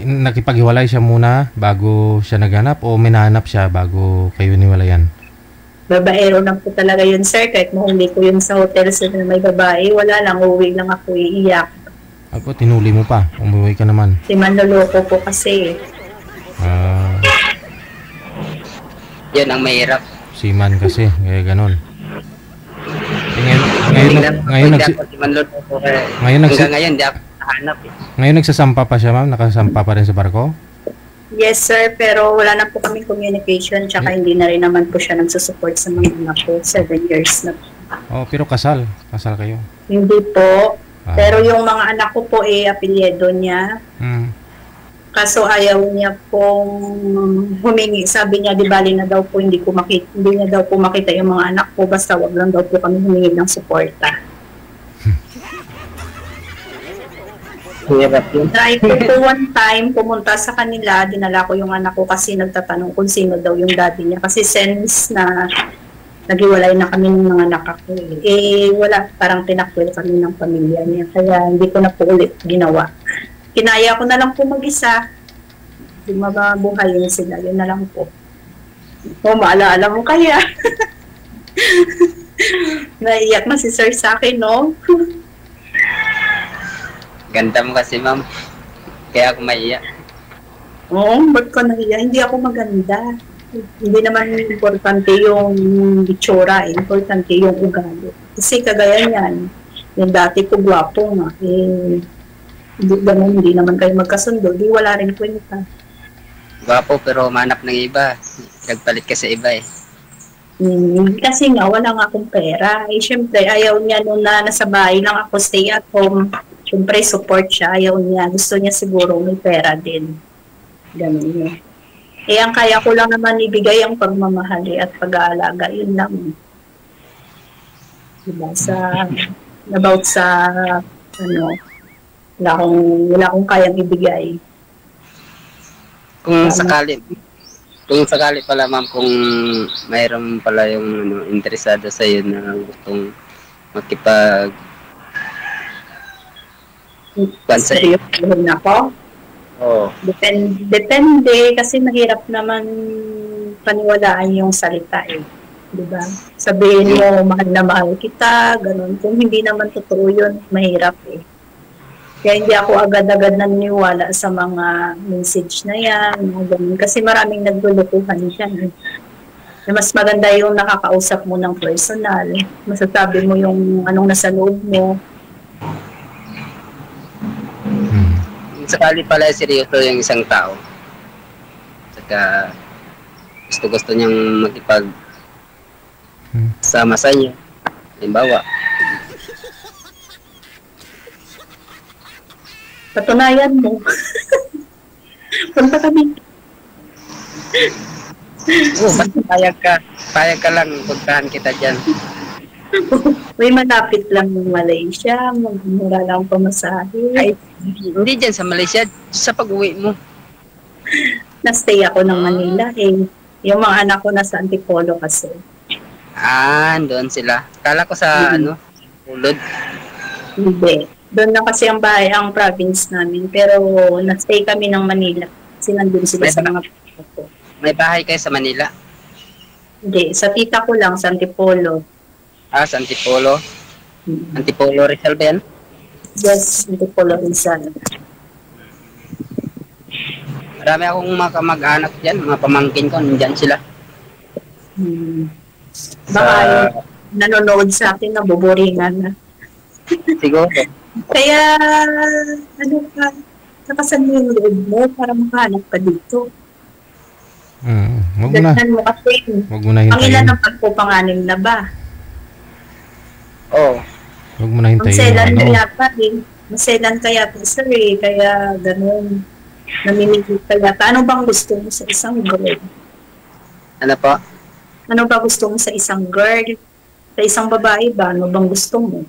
nakipaghiwalay siya muna bago siya naghanap o minahanap siya bago kayo niwalayan? babaero na po talaga yun, sir. Kahit mahuli ko yun sa hotel sa may babae, wala lang, uwi lang ako iiyak. Ako, tinuli mo pa. Umuwi ka naman. Si manloloko po kasi. Yun ang mahirap. Siman kasi, kaya ganun. Ngayon, di ako nahanap eh. Ngayon nagsasampa pa siya, ma'am? Nakasampa pa rin sa barko? Yes, sir. Pero wala na po kaming communication. Tsaka hindi na rin naman po siya nagsusupport sa mga anak ko. 7 years na po. Oh, pero kasal. Kasal kayo. Hindi po. Pero yung mga anak ko po apelyido niya. Kaso ayaw niya pong humingi. Sabi niya, di bali na daw po hindi niya daw po makita yung mga anak ko. Basta wag lang daw po kami humingi ng suporta. Try ko po one time pumunta sa kanila, dinala ko yung anak ko kasi nagtatanong kung sino daw yung daddy niya. Kasi since na naghiwalay na kami ng mga anak ko, wala, parang tinakwil kami ng pamilya niya. Kaya hindi ko na po ulit ginawa. Kinaya ko na lang po mag-isa. Mabuhayin sila, yun na lang po. Maalaala mo kaya. Naiyak na si sir sa akin, no? Ganda mo kasi, ma'am. Kaya ako maiyak. Oo, ba't ko naiyak? Hindi ako maganda. Hindi naman importante yung itsura, importante yung ugali. Kasi kagaya niyan, yung dati ko gwapo nga, hindi naman kayo magkasundo, di wala rin kwenta. Gwapo pero manap ng iba. Nagpalit ka sa iba eh. Kasi nga, wala nga akong pera. Siyempre, ayaw niya nung nasa bahay lang ako, stay at home. Siyempre, support siya. Ayaw niya. Gusto niya siguro may pera din. Ganun yun. Ang kaya ko lang naman ibigay ang pagmamahali at pag-aalaga. Yun lang. Diba? About sa, wala akong kayang ibigay. Kung sakali pala, ma'am, kung mayroon pala yung interesado sa iyo na gustong makipag Seryoso ako? Oo. Depende kasi mahirap naman paniwalaan yung salita eh. Diba? Sabihin mo, mahal na mahal kita, ganun. Kung hindi naman totoo yun, mahirap eh. Kaya hindi ako agad-agad naniniwala sa mga message na yan, mga ganun. Kasi maraming naglulukuhan dyan. Mas maganda yung nakakausap mo ng personal. Masasabi mo yung anong nasa loob mo. Sakali pala seryoso yung isang tao. Saka gusto niyang magipag sama sa inyo. Halimbawa, patunayan mo. Punta kami. Basta payag ka lang, puntahan kita dyan. May malapit lang ng Malaysia, magmura lang pamasahe. Ay, hindi dyan sa Malaysia, sa pag-uwi mo. Nastay ako ng Manila eh. Yung mga anak ko nasa Antipolo kasi. Doon sila. Kala ko sa Ulod. Hindi. Doon na kasi ang bahay, ang province namin. Pero nastay kami ng Manila. Kasi nandun sila sa mga ko. May bahay kayo sa Manila? Hindi. Sa tita ko lang, sa Antipolo. Sa Antipolo? Antipolo Rizal ba yan? Yes, Antipolo Rizal. Marami akong mga kamag-anak dyan, mga pamangkin ko, nandyan sila. Baka nanonood sa akin, nabuboringan na. Siguro. Kaya, nakasan mo yung loob mo para makahanap ka dito. Wag mo na. Wag mo na hintayin. Ang ilan ang pagpupanganim na ba? Oo. Wag mo na hintayin. Maselan kaya pa eh. Maselan kaya pa sir eh. Kaya ganun. Namimigil kaya pa. Ano bang gusto mo sa isang girl? Ano po? Ano ba gusto mo sa isang girl? Sa isang babae ba? Ano bang gusto mo?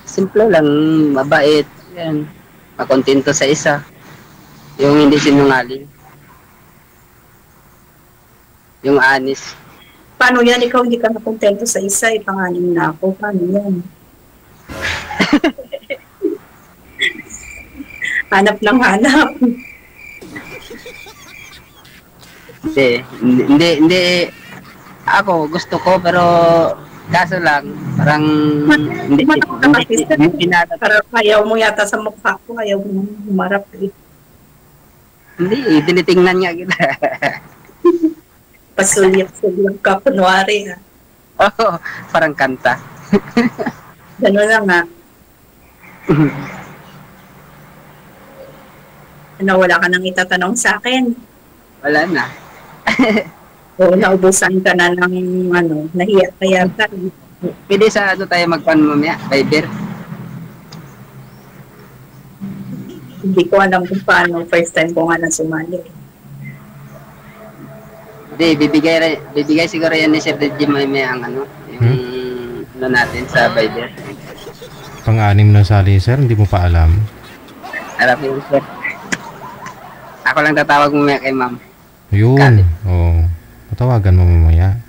Simple lang. Mabait. Yan. Makontento sa isa. Yung hindi sinungaling. Yung honest. Paano yan? Ikaw hindi ka nakontento sa isa, ipanganin na ako. Paano yan? Hanap lang hanap. Ako, gusto ko, pero kaso lang, parang hindi pinata. Parang ayaw mo yata sa mukha ko, ayaw mo humarap eh. Hindi, tinitingnan niya kita. Pasulyap-sulyap ka, kunwari ha. Oo, parang kanta. Gano'n na nga. Ano, wala ka nang itatanong sa akin? Wala na. O, naubusan ka na ng ano, nahiya ka yata. Pwede sa ano tayo magpan mamaya, Viber. Hindi ko alam kung paano, first time ko nga na sumali. Hindi, bibigay siguro yan ni Sir DJ mamaya ang ano, yung ano natin sa Viber. Pang-anim na sali, sir, hindi mo pa alam. Alam mo yun, sir. Ako lang tatawag mamaya kay ma'am. Yun. Oo. Patawagan mo mamaya.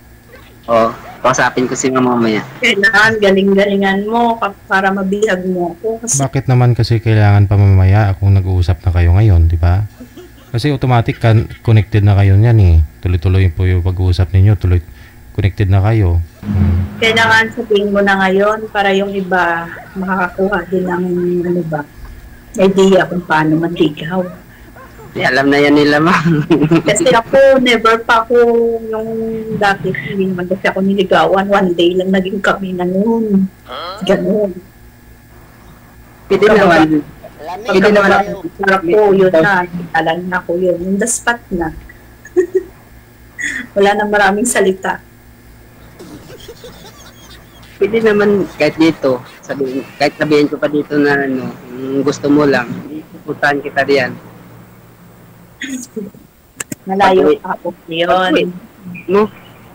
Oo. Pasapin ko si ma'am mamaya. Kailangan galing-galingan mo para mabihag mo ako. Kasi Bakit naman kasi kailangan pa mamaya kung nag-uusap na kayo ngayon, di ba? Kasi automatic connected na kayo niyan eh. Tuloy-tuloy po yung pag-uusap ninyo. Connected na kayo. kailangan sabihin mo na ngayon para yung iba makakakuha din ng ano ba, idea kung paano manligaw. Alam na yan nila, ma'am. Kasi ako, never pa ako yung dati, hindi naman kasi ako niligawan. One day lang naging kami na noon. Ganun. Pwede naman. Pwede naman ako, yun na. Alam na ko yun. Yung the spot na. Wala na maraming salita. Pwede naman kahit dito. Kahit sabihin ko pa dito na ano, gusto mo lang. Pupuntahan kita diyan. Malayo ako yun. No?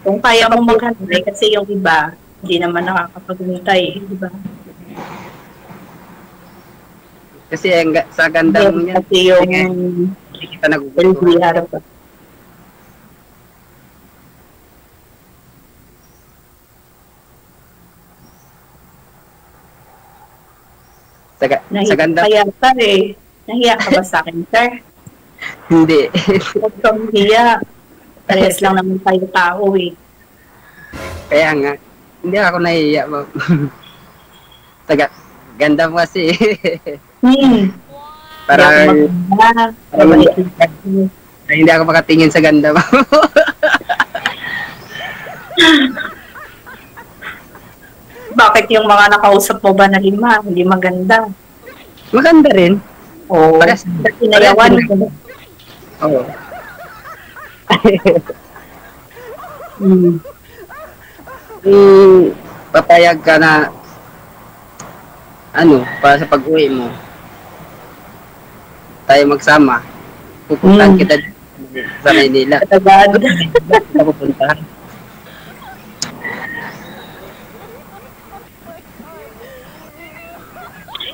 Kung kaya mong maghantay kasi yung iba, hindi naman nakakapaghintay, di ba? Kasi sa ganda mo niyan. Kasi yung hindi kita nagugustuhan. harap pa. Sa ganda. Kaya sir eh. Nahiya ka ba sa akin, sir? Hindi. Huwag kang hiya. Parehas lang naman tayo tao eh. Kaya nga. Hindi ako nahihiya, ma'am. Ganda mo kasi. Parang hindi ako makatingin sa ganda mo. Bakit yung mga nakausap mo ba na 5, hindi maganda? Maganda rin. Oo. Sinayawan ko. Oo. Papayag ka na ano, para sa pag-uwi mo tayo magsama. Pupuntahan kita sa Maynila. Sa pupuntahan.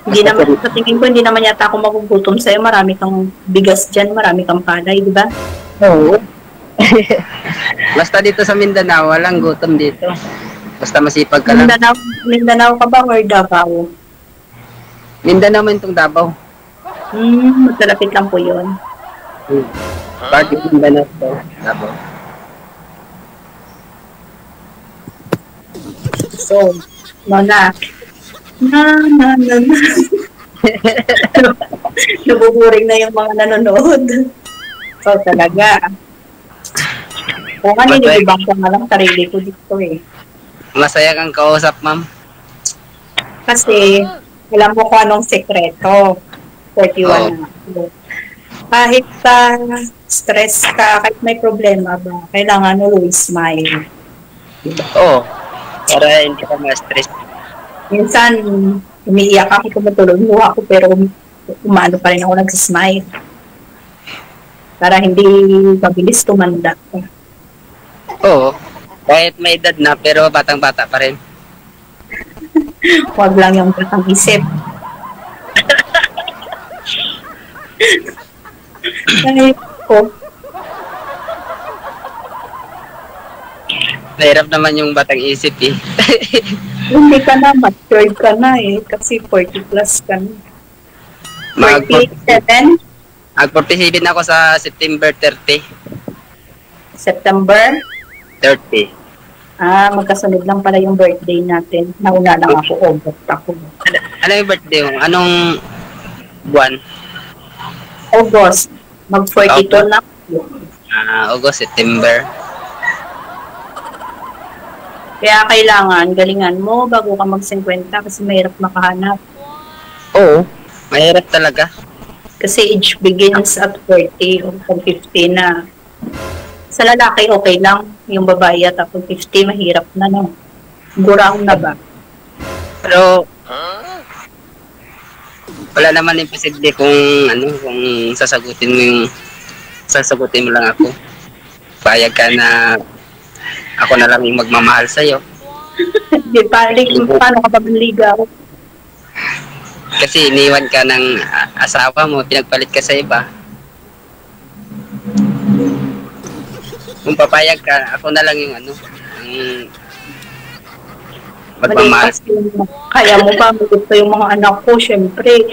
Hindi naman, sa tingin ko, hindi naman yata ako magugutom sa'yo. Marami kang bigas dyan, marami kang palay, di ba? Oo. Basta dito sa Mindanao, walang gutom dito. Basta masipag ka lang. Mindanao ka ba or Davao? Mindanao man itong Davao. Magkalapit lang po yun. Part of Mindanao to, Davao. So, na. Nabuburing na yung mga nanonood. So, talaga. Kung ano, nilibang ko nga lang sarili ko dito eh. Masaya kang kausap, ma'am. Kasi, alam mo kung anong sekreto. 41 na. Kahit stress ka, kahit may problema ba, kailangan always smile. Oo. Para hindi ka ma-stress. Minsan, umiiyak ako, tumutulog ako, pero umano pa rin ako nagsismile. Para hindi mabilis tumanda. Oo. Kahit may edad na, pero batang-bata pa rin. Huwag lang yung batang isip. Ay, ko. Mahirap naman yung batang isip eh. Hindi ka na, matured ka na eh. Kasi 40 plus ka na. 47? Mag-47 ako sa September 30. September? 30. Magkasunod lang pala yung birthday natin. Nauna lang ako, August ako. Ano yung birthday mo? Anong buwan? August. Mag-42 na ako. August, September. Kaya kailangan, galingan mo bago ka mag-50 kasi mahirap makahanap. Oo, mahirap talaga. Kasi age begins at 40 o 50 na. Sa lalaki, okay lang. Yung babae at 50, mahirap na, no? Gurang na ba? Pero, wala naman imposible kung sasagutin mo lang ako. Payag ka na ako na lang yung magmamahal sa'yo. Di paano ka pa manligaw? Kasi iniwan ka ng asawa mo, pinagpalit ka sa iba. Kung papayag ka, ako na lang yung ang magmamahal. Kaya mo ba, gusto yung mga anak ko, syempre,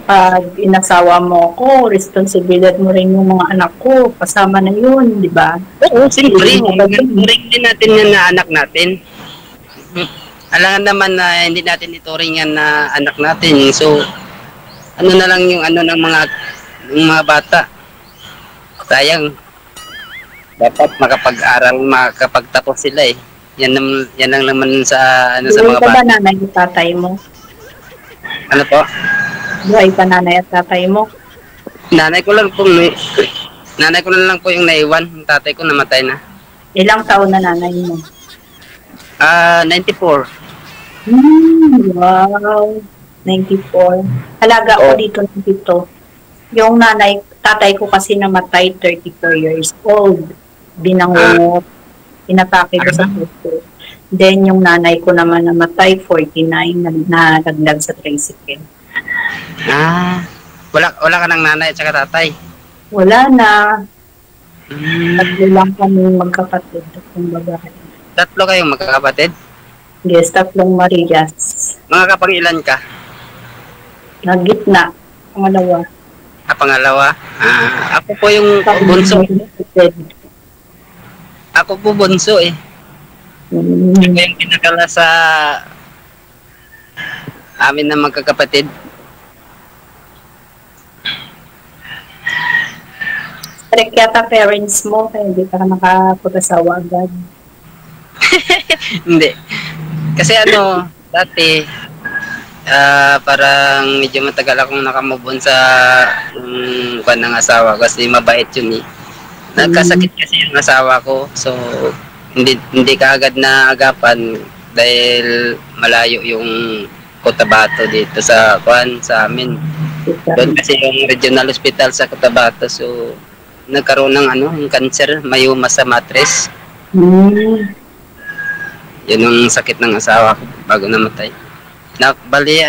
pag inasawa mo ko, responsibilidad mo rin yung mga anak ko, kasama na yun, di ba? Oo, siyempre, ituring din natin yan na anak natin. Alangan naman na hindi natin ituring yan na anak natin. So, ano na lang yung ng mga bata. Sayang. Dapat makapag-aral, makapagtapos sila eh. Yan lang naman sa sa mga bata. Buhay pa ba nanay at tatay mo? Ano po? Buhay pa nanay at tatay mo? Nanay ko lang na lang po yung naiwan. Yung tatay ko namatay na. Ilang taon na nanay mo? 94. Wow. 94. Halaga ako dito ng dito. Yung tatay ko kasi namatay 34 years old. Binangungot. Inatake ko sa puso. Then yung nanay ko naman namatay 49 na naglag sa tricycle. Wala ka ng nanay at saka tatay? Wala na. Tatlo lang kami magkapatid. Kumbaga. Tatlo kayong magkakapatid? Yes, tatlong Marias. Mga kapang-ilan ka? Nagitna. Pangalawa. Pangalawa? Ako po yung bunso. Ako po bunso eh. Ako yung pinakala sa amin na magkakapatid. Strict yata parents mo kaya hindi ka nakapag-asawa agad. Hindi. Kasi dati parang medyo matagal akong nakamove sa kwan ng asawa kasi mabait yun eh. Nagkasakit kasi yung asawa ko. So, hindi ka agad na agapan dahil malayo yung Cotabato dito sa amin. Doon kasi yung regional hospital sa Cotabato. So, nagkaroon ng yung cancer, mayoma sa matres. Yun yung sakit ng asawa ko bago namatay. Bali,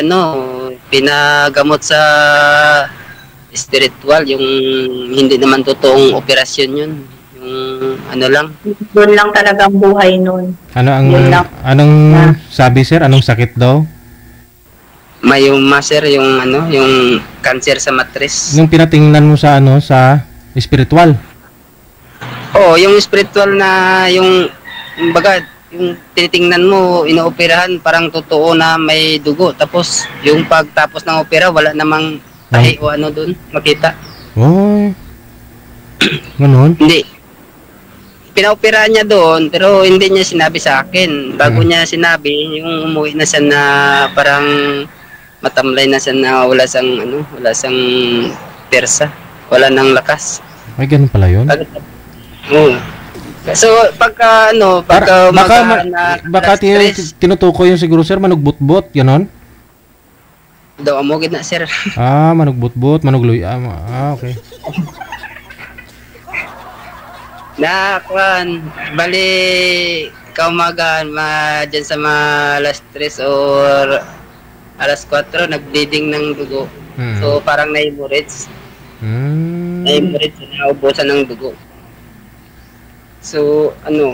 pinagamot sa spiritual, yung hindi naman totoong operasyon yun. Yung lang. Doon lang talaga ang buhay nun. Anong sabi sir? Anong sakit daw? Mayoma sir, yung cancer sa matres. Nung pinatingnan mo sa sa spiritual? Oo, yung spiritual na yung tinitingnan mo, inooperahan, parang totoo na may dugo. Tapos, yung pagtapos ng opera, wala namang tahi o doon, makita. Oh. Ganon? Hindi. Pinaoperahan niya doon, pero hindi niya sinabi sa akin. Bago niya sinabi, yung umuwi na siya na parang matamlay na siya na wala sang persa. Wala nang lakas. Ay, ganun pala yun? Oo. So, baka tinutukoy yung siguro sir, manugbutbot, ganon? Daw amogid na sir. Manugbutbot, manugluy. Okay. Bali, kaumagaan, dyan sa mga alas 3 or alas 4, nag-bleeding ng dugo. So, parang na-hemorrhage. Na-hemorrhage, naubusan ng dugo. So,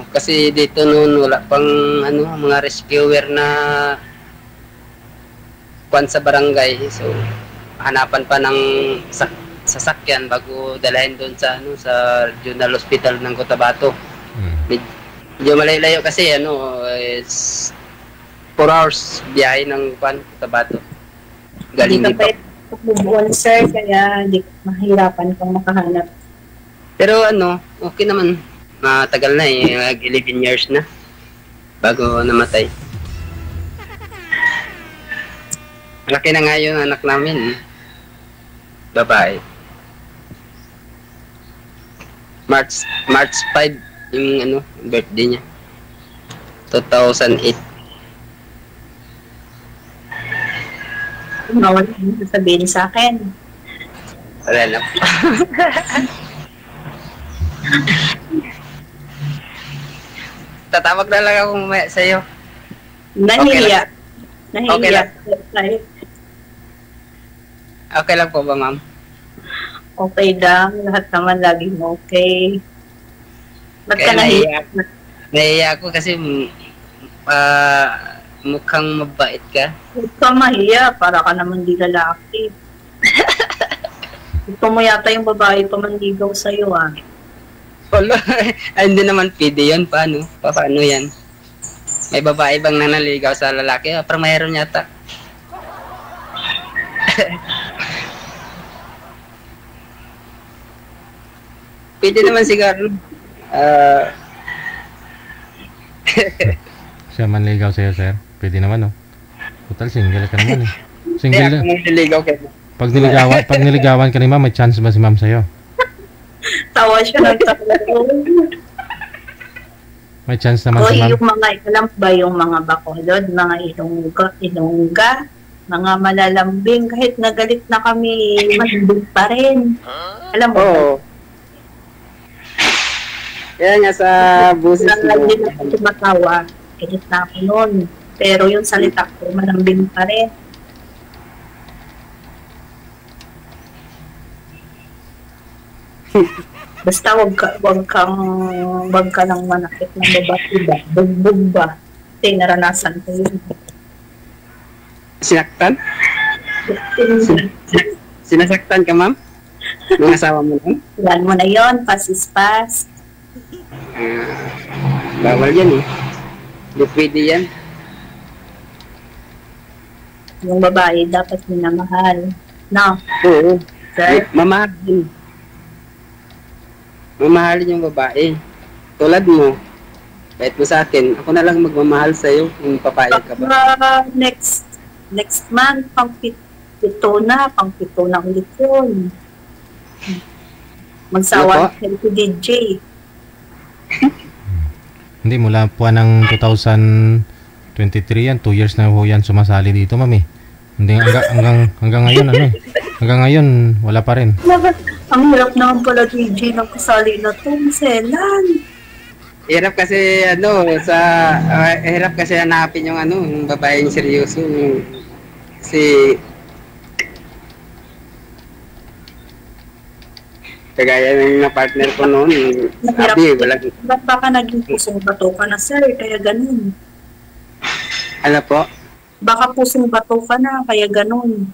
kasi dito noon wala pang mga rescuer na kwan sa barangay. So, hanapan pa ng sasakyan bago dalahin doon sa regional hospital ng Cotabato. Medyo malayo kasi is 4 hours biyahe ng Cotabato. Galing Hindi ka dito. pa move on, sir, kaya di mahirapan kang makahanap. Pero okay naman. Matagal na eh. 11 years na. Bago namatay. Laki na nga yung anak namin. Babae. March 5 yung birthday niya. 2008. Wala mo sasabihin sa akin. Wala na. Tatawag na lang ako mamaya sa'yo. Nahiya. Okay lang. Nahiya. Okay lang po ba, ma'am? Okay lang. Lahat naman laging okay. Ba't ka nahiya? Nahiya ako kasi mukhang mabait ka. Huwag ka mahiya. Para ka naman di lalaki. Ito mo yata yung babae pa manligaw sa'yo, ah. Wala. Ay, hindi naman pwede yun. Paano? Paano yan? May babae bang nanaligaw sa lalaki? Parang mayroon yata. Pwede naman siguro. Siya manligaw sa'yo, sir. Pwede naman, oh. Total, single ka naman, eh. Hindi Single ako na. manliligaw kayo. Pag niligawan ka ni ma'am, may chance ba si ma'am sa'yo? Tawa siya ng tawa. May chance naman si Oy, ma'am. yung mga, alam ba yung mga bakulod, mga ilongga, mga malalambing, kahit nagalit na kami, malambing pa rin. Alam mo, Oo. Kaya nga sa buses lang mo. din ako tumatawa, galit na ako nun. Pero yung salita ko, malambing pa rin. Basta wag ka lang manakit ng babae ba, bugbog ba. Kasi naranasan ko yun. Sinaktan? Sinasaktan ka, ma'am? Yung asawa mo lang? Yan mo na yun, pass is pass. Bawal yan eh. Hindi pwede yan. Yung babae dapat minamahal. No? Oo. Sir? Mamahalin. Mamahalin yung babae. Tulad mo. Kahit mo sa akin, ako na lang magmamahal sa'yo kung papayag ka ba. Next month, pang-pito na ulit yun. Magsawa si DJ. Hindi, mula po ng 2023 yan, 2 years na po yan sumasali dito, ma'am, eh. Hindi, hanggang ngayon, hanggang ngayon, wala pa rin. Ang hirap naman pala DJ ng kasali na to, Selan. Hirap kasi hirap kasi hanapin yung yung babaeng seryoso. Kasi kagaya ng partner ko noon, sabi, Ba't baka naging pusong bato ka na, sir? Kaya ganun. Ano po? Baka pusong bato ka na, kaya ganun.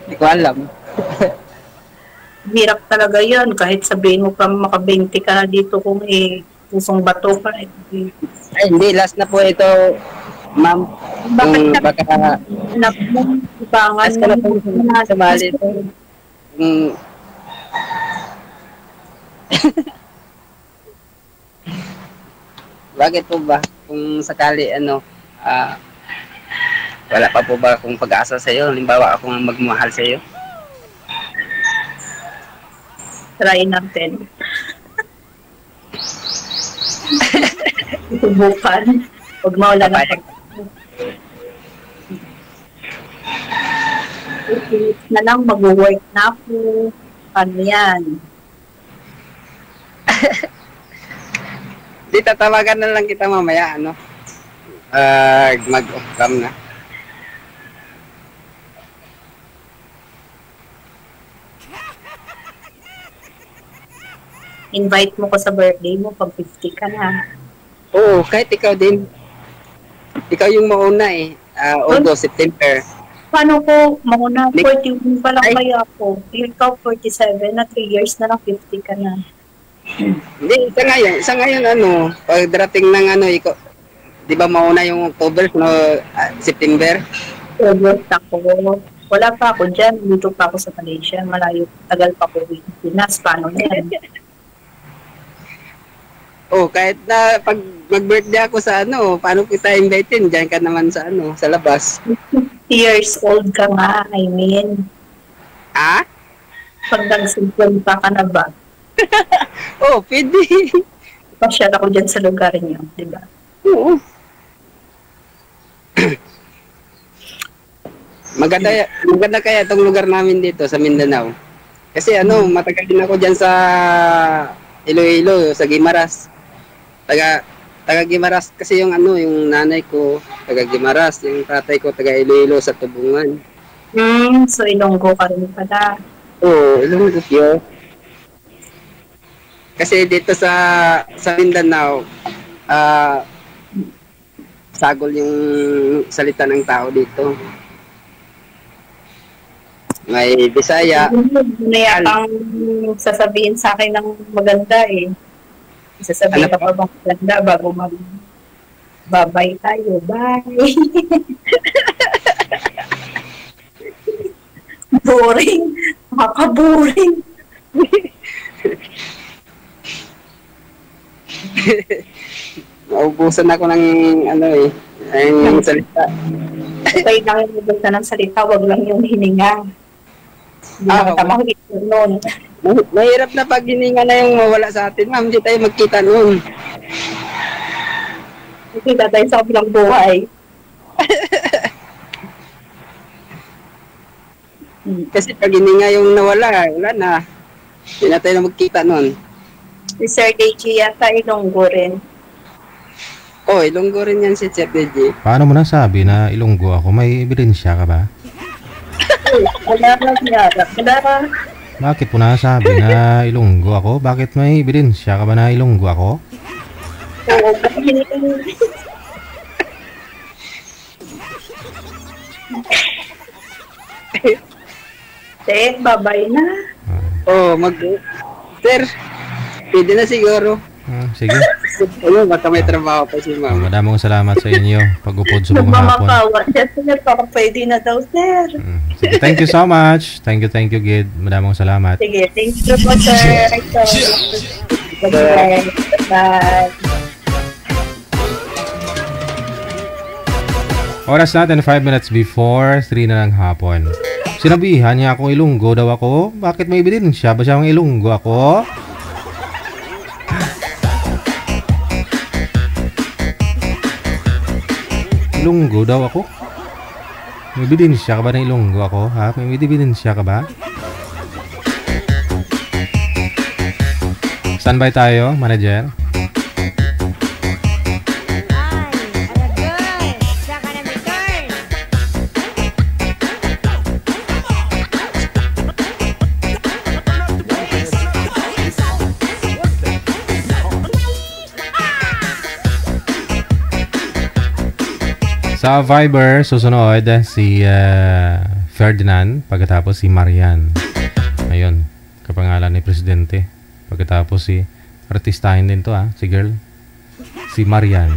Hindi ko alam. Hirap talaga yan. Kahit sabihin mo pa maka-20 ka na dito kung pusong bato ka. Ay, hindi. Last na po ito, ma'am. Bakit Baka anak mo, ibangan last ka na po sumali ito. Bakit po ba? Kung sakali, wala pa po ba akong pag-asa sa'yo? Halimbawa, akong magmahal sa'yo? Try natin. Subukan. Huwag mawala na pag na lang, mag-work na ako. Ano yan? Di, tatawagan na lang kita mamaya, mag-off-cam na. Invite mo ko sa birthday mo pag 50 ka na. Oo, kahit ikaw din. Ikaw yung mauna August, September. Paano ko mauna? 41 pa lang kaya ako. Ikaw 47 na 3 years na lang 50 ka na. Hindi, sa ngayon ano, pagdating ng ano, di ba mauna yung October, no, September? August ako. Wala pa ako dyan. Dito pa ako sa Malaysia. Malayo. Tagal pa ako sa Pinas. Paano yan? Oh, kahit na pag mag-birthday ako sa ano, paano kita invited? Diyan ka naman sa ano, sa labas. 50 years old ka nga, I mean. Ah? Pag nag-50 ka na ba? Oh, pwede. Pasyal ako dyan sa lugar niyo, di ba? Oo. Maganda kaya itong lugar namin dito sa Mindanao. Kasi ano, matagal din ako dyan sa Iloilo, sa Guimaras. Taga Guimaras kasi yung ano, yung nanay ko, taga Guimaras, yung tatay ko, taga Iloilo sa Tubungan. So Ilonggo ka rin pala. Oo, Ilonggo yun. Kasi dito sa Mindanao, sagol yung salita ng tao dito. May Bisaya. May ang sasabihin sa akin ng maganda eh. Sasabihin ka pa bang maganda bago mag-babay tayo. Bye! Boring. Makaka-boring. Naubusan ako ng ano eh, ng salita. Okay lang yung ubusan ng salita, wag lang yung hininga. Hindi naman tama nun. Mahirap na pag hininga na yung mawala sa atin, ma'am. Hindi tayo magkita nun. Kita tayo sa kabilang buhay. Kasi pag hininga yung nawala, wala na. Hindi na tayo magkita nun. Si Sir DJ yata Ilonggo rin. Oh, Ilonggo rin yan si Sir DJ. Paano mo nasabi na Ilonggo ako? May ebidensya ka ba? Wala lang. Bakit mo nasabi na Ilonggo ako? Bakit may ebidensya ka ba na Ilonggo ako? Oo, babay na. Oh, Sir, pwede na siguro. Sige. Ayun, baka may trabaho pa si ma'am. Madaming salamat sa inyo. Pag-upod sa mga hapon. Nagmamakawa. Sir, baka pwede na daw, sir. Sige, thank you so much. Thank you, Gid. Madaming salamat. Sige, thank you po, sir. Bye. Bye. Oras natin 5 minutes before 3 na ng hapon. Sinabihan niya akong Ilonggo daw ako. Bakit may ebidensya ba siyang Ilonggo ako? Ilonggo daw ako? May ebidensya ka ba ng Ilonggo ako? Ha? May ebidensya ka ba? Standby tayo, manager. Sa Viber, susunod si Ferdinand, pagkatapos si Marian. Ayun, kapangalan ni Presidente. Pagkatapos si artistahin din to si girl. Si Marian.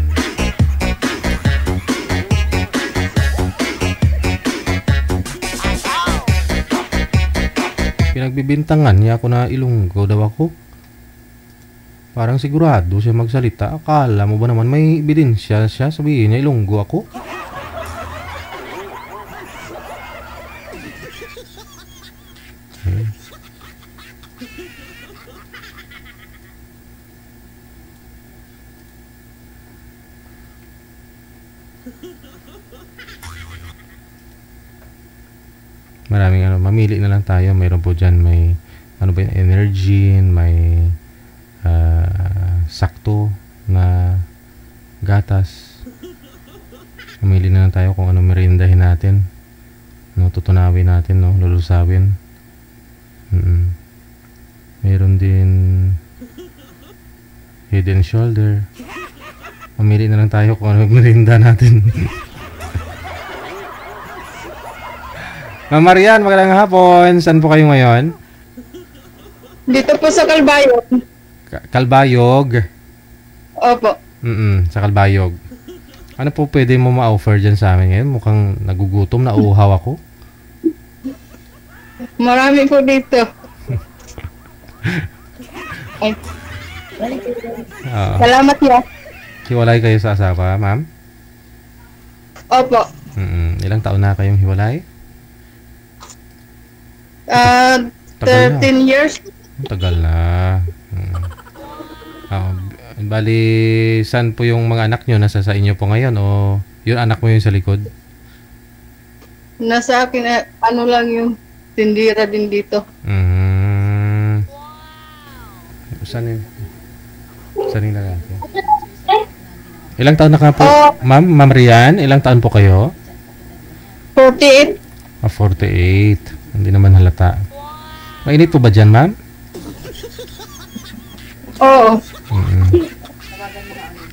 Pinagbibintangan niya ako na Ilonggo daw ako. Parang sigurado siya magsalita. Akala mo ba naman may ebidensya siya? Sabihin niya Ilonggo ako? Maraming mamili na lang tayo. Mayroon po dyan may energy, may sakto na gatas. Mamili na lang tayo kung ano merindahin natin, tutunawin natin, lulusawin. Mayroon din head and shoulder. Mamili na lang tayo kung ano merinda natin. Ma'am Marian, magandang hapon. Saan po kayo ngayon? Dito po sa Calbayon. Kalbayog. Opo. Sa Kalbayog. Ano po pwede mo ma-offer dyan sa amin ngayon? Mukhang nagugutom, nauuhaw ako. Marami po dito. Ay. Salamat ya. Hiwalay kayo sa asawa, ma'am? Opo. Ilang taon na kayong hiwalay? 13 years. Tagal na. Bali, saan po yung mga anak nyo? Nasa sa inyo po ngayon o yun anak mo yung sa likod? Nasa akin, ano lang yung tindira din dito. Saan yung lalaki? Ilang taon na ka po, Ma'am Rian? Ilang taon po kayo? 48. 48. Hindi naman halata. Mainit po ba dyan, ma'am? Oo.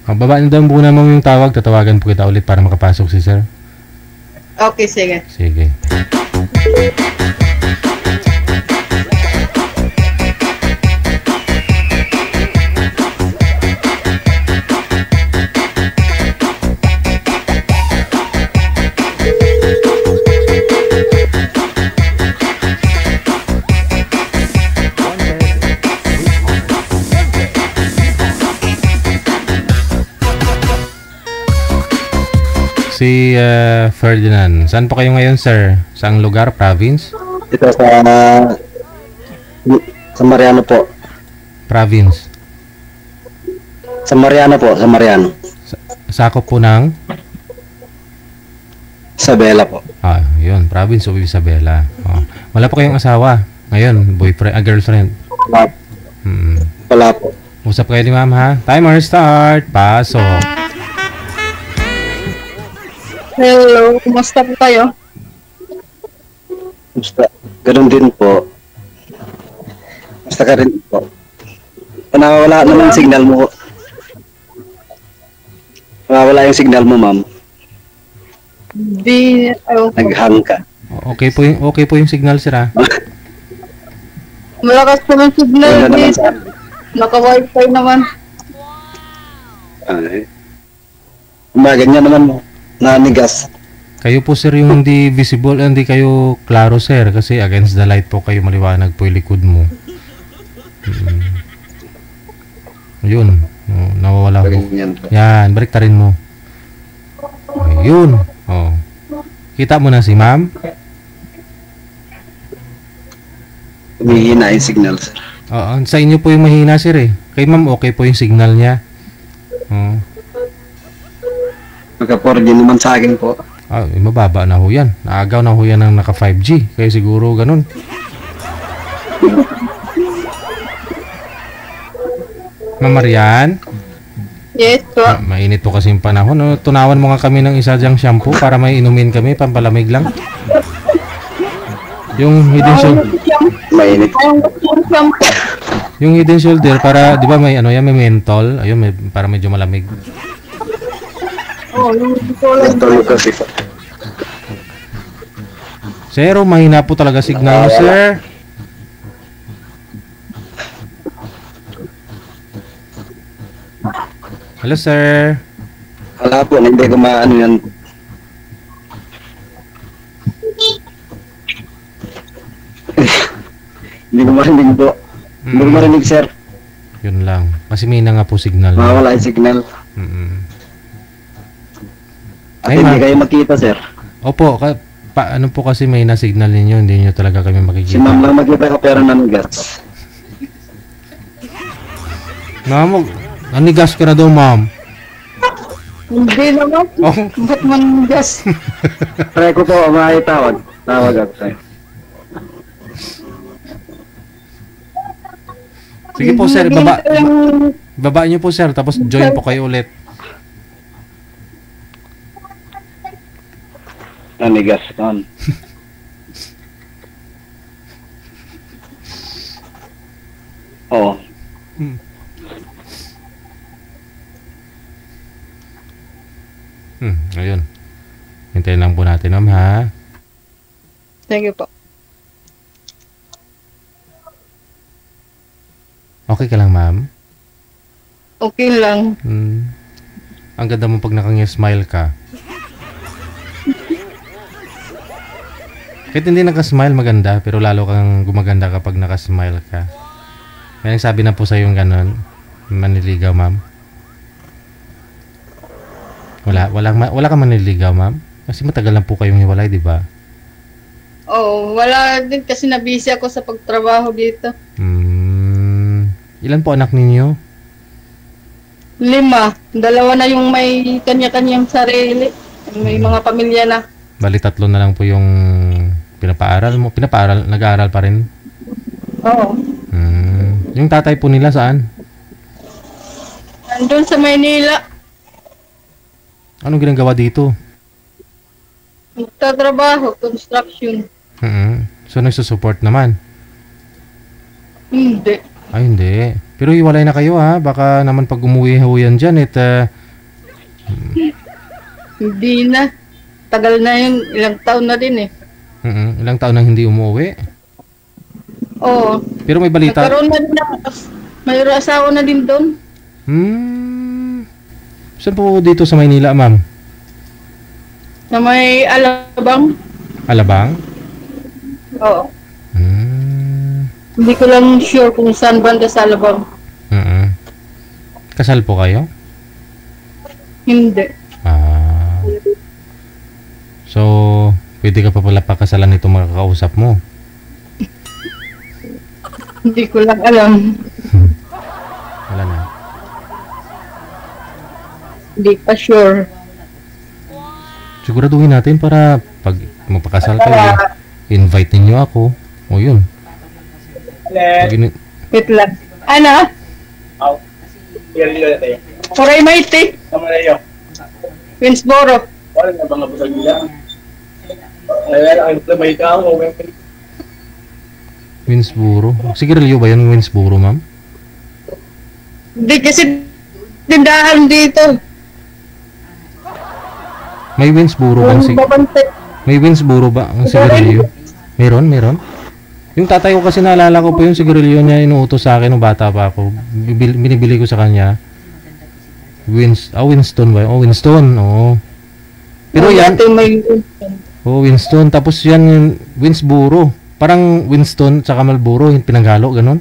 Baba na daw muna mo yung tawag. Tatawagan po kita ulit para makapasok si sir. Okay, sige. Sige. Si Ferdinand. Saan po kayo ngayon, sir? Saang lugar? Province? Ito sa Mariano po. Province? Sa Mariano po, sa Mariano. Sakop po ng? Isabela po. Yun. Province of Isabela. Wala po kayong asawa? Ngayon, boyfriend, girlfriend? Wala po. Usap kayo ni ma'am, ha? Timer start. Pasok. Hello, kumusta po kayo? Basta, ganun din po. Basta ka rin po. Nawawala naman signal mo. Nawawala yung signal mo, ma'am. Naghang ka. Okay po yung signal, sir, ha? Malakas naman signal. Naka-wifi naman. Ay. Ganyan naman mo. Nanigas. Kayo po, sir, yung hindi visible, hindi kayo klaro, sir, kasi against the light po kayo, maliwanag po yung likod mo. Yun. Nawawala po. Yan, baliktarin mo. Yun. Kita mo na si ma'am? Humihina yung signal, sir. Sa inyo po yung mahina, sir, eh. Kay ma'am, okay po yung signal niya. Magka-4G naman sa akin po. Mababa na ho yan. Naagaw na ho yan ng naka 5G. Kaya siguro ganun. Ma'am Marian? Yes po. Mainit po kasi yung panahon. Tunawan mo nga kami ng isa dyang shampoo para may inumin kami. Pampalamig lang. Yung hidden shoulder. Mainit. Yung hidden shoulder para, di ba may may mentol. Ayun, para medyo malamig. Zero, mahina po talaga signal mo, sir. Hello, sir. Wala po, hindi ko maano yan. Hindi ko marinig po. Hindi ko marinig, sir. Yun lang. Kasi may na nga po signal. Mawala yung signal. At hindi kayo makita, sir. Opo, ano po kasi may na-signal ninyo, hindi nyo talaga kami makikita. Si ma'am lang makita ko pero nanigas. Ma'am, nanigas ka na daw, ma'am. Hindi naman. Ba't manigas? Try ko po, makitawag. Tawag ako sa'yo. Sige po, sir, baba nyo po, sir, tapos join po kayo ulit. Nanigas doon. Oo. Ayun. Hintayin lang po natin, ma'am, ha? Thank you po. Okay ka lang, ma'am? Okay lang. Ang ganda mo pag nakang-smile ka. Kahit hindi nakasmile maganda, pero lalo kang gumaganda kapag nakasmile ka. May nagsabi na po sa yung ganon, maniligaw, ma'am. Wala kang maniligaw, ma'am. Kasi matagal lang po kayong hiwalay, di ba? Oo, wala din kasi nabisi ako sa pagtrabaho dito. Ilan po anak ninyo? 5. 2 na yung may kanya-kanyang sarili. May mga pamilya na. Bali 3 na lang po yung pinapaaral mo. Nag-aaral pa rin? Oo. Yung tatay po nila saan? Nandun sa Maynila. Anong ginagawa dito? Nagtatrabaho, construction. So nagsusupport naman? Hindi. Ay, hindi. Pero hiwalay na kayo, ha? Baka naman pag umuwi ho yan dyan, Hindi na. Tagal na yun. Ilang taon na din eh. Ilang taon nang hindi umuwi? Oo. Pero may balita? Nagkaroon na din ako. May asawa na din doon. Saan po dito sa Maynila, ma'am? Na may Alabang. Alabang? Oo. Hindi ko lang sure kung saan banda sa Alabang. Kasal po kayo? Hindi. So, pwede ka pa pala pakasalan nitong mga kakausap mo? Hindi ko lang alam. Wala na. Hindi pa sure. Siguraduhin natin para pag magpakasal kayo, invite ninyo ako. O yun. Wait lang. Ano? Koray Maiti. Winsboro. Winsboro? Sigarilyo ba yun, Winsboro, ma'am? Hindi kasi tindahan dito. May Winsboro bang May Winsboro ba ang sigarilyo? Meron? Yung tatay ko kasi naalala ko po yung sigarilyo niya inuutos sa akin nung bata pa ako. Binibili ko sa kanya. Winston ba? Winston. Oo. Pero yan. Winston. Tapos yan yung Winsboro. Parang Winston tsaka Marlboro yung pinaghalo, ganun.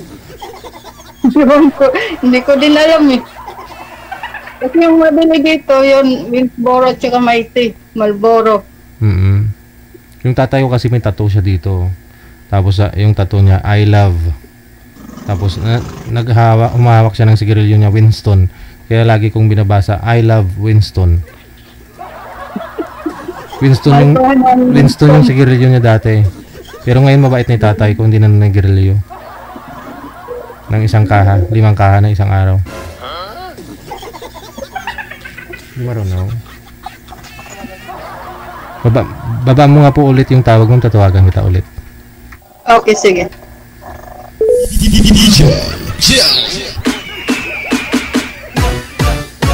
Hindi ko din alam eh. Kasi yung mabili dito, yun Winsboro tsaka Maiti. Marlboro. Yung tatay ko kasi may tattoo siya dito. Tapos yung tattoo niya, I love. Tapos umahawak siya ng sigarilyo niya, Winston. Kaya lagi kong binabasa, I love Winston. Winston yung sigarilyo niya dati. Pero ngayon mabait na yung tatay ko, hindi na nag-sigarilyo. Ng 1 kaha, 5 kaha na isang araw. Hindi marunong. Baba mo nga po ulit yung tawag mo, tatawagan kita ulit. Okay, sige.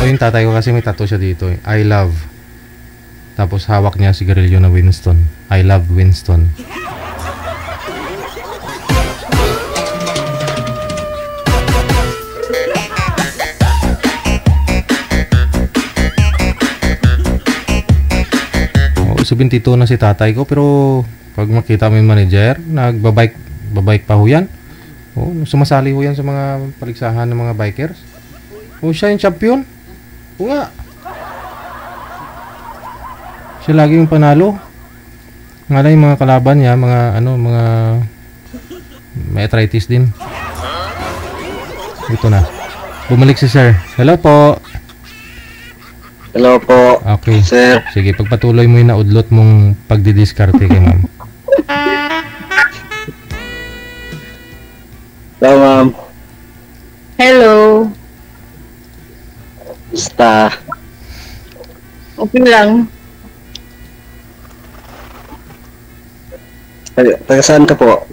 Yung tatay ko kasi may tattoo siya dito eh. I love. Tapos hawak niya sigarilyo na Winston. I love Winston. Oh, 72 na si tatay ko, pero pag makita mo yung manager, nagbabike pa ho yan. Oh, sumasali ho yan sa mga paligsahan ng mga bikers. Oh, siya yung champion. Oo nga. Siya lagi yung panalo. Nga lang yung mga kalaban niya, mga may arthritis din. Ito na. Bumalik si sir. Hello po. Hello po. Okay. Sir. Sige, pagpatuloy mo yung naudlot mong pagdidiskarte kay ma'am. Hello, ma'am. Hello. Basta. Okay lang. Taga saan ka po?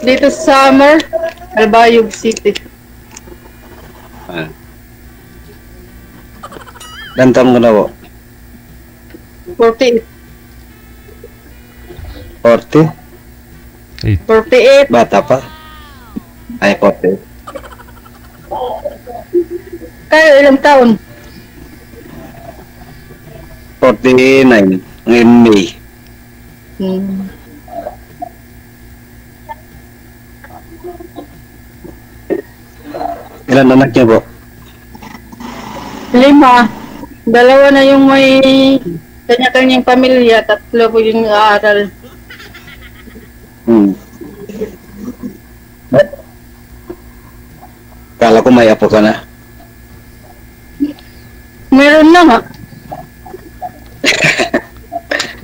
Dito sa Summer, Albayog City. Gantam ko na po. 48. 40? 48. Bata pa? Ay, 40. Kayo ilang taon? 49 ngayon May. Hmm. Ilan anak niya po? 5. 2 na yung may kanya-kanyang pamilya, 3 po yung aaral. Kala ko may apo ka na. Meron na nga.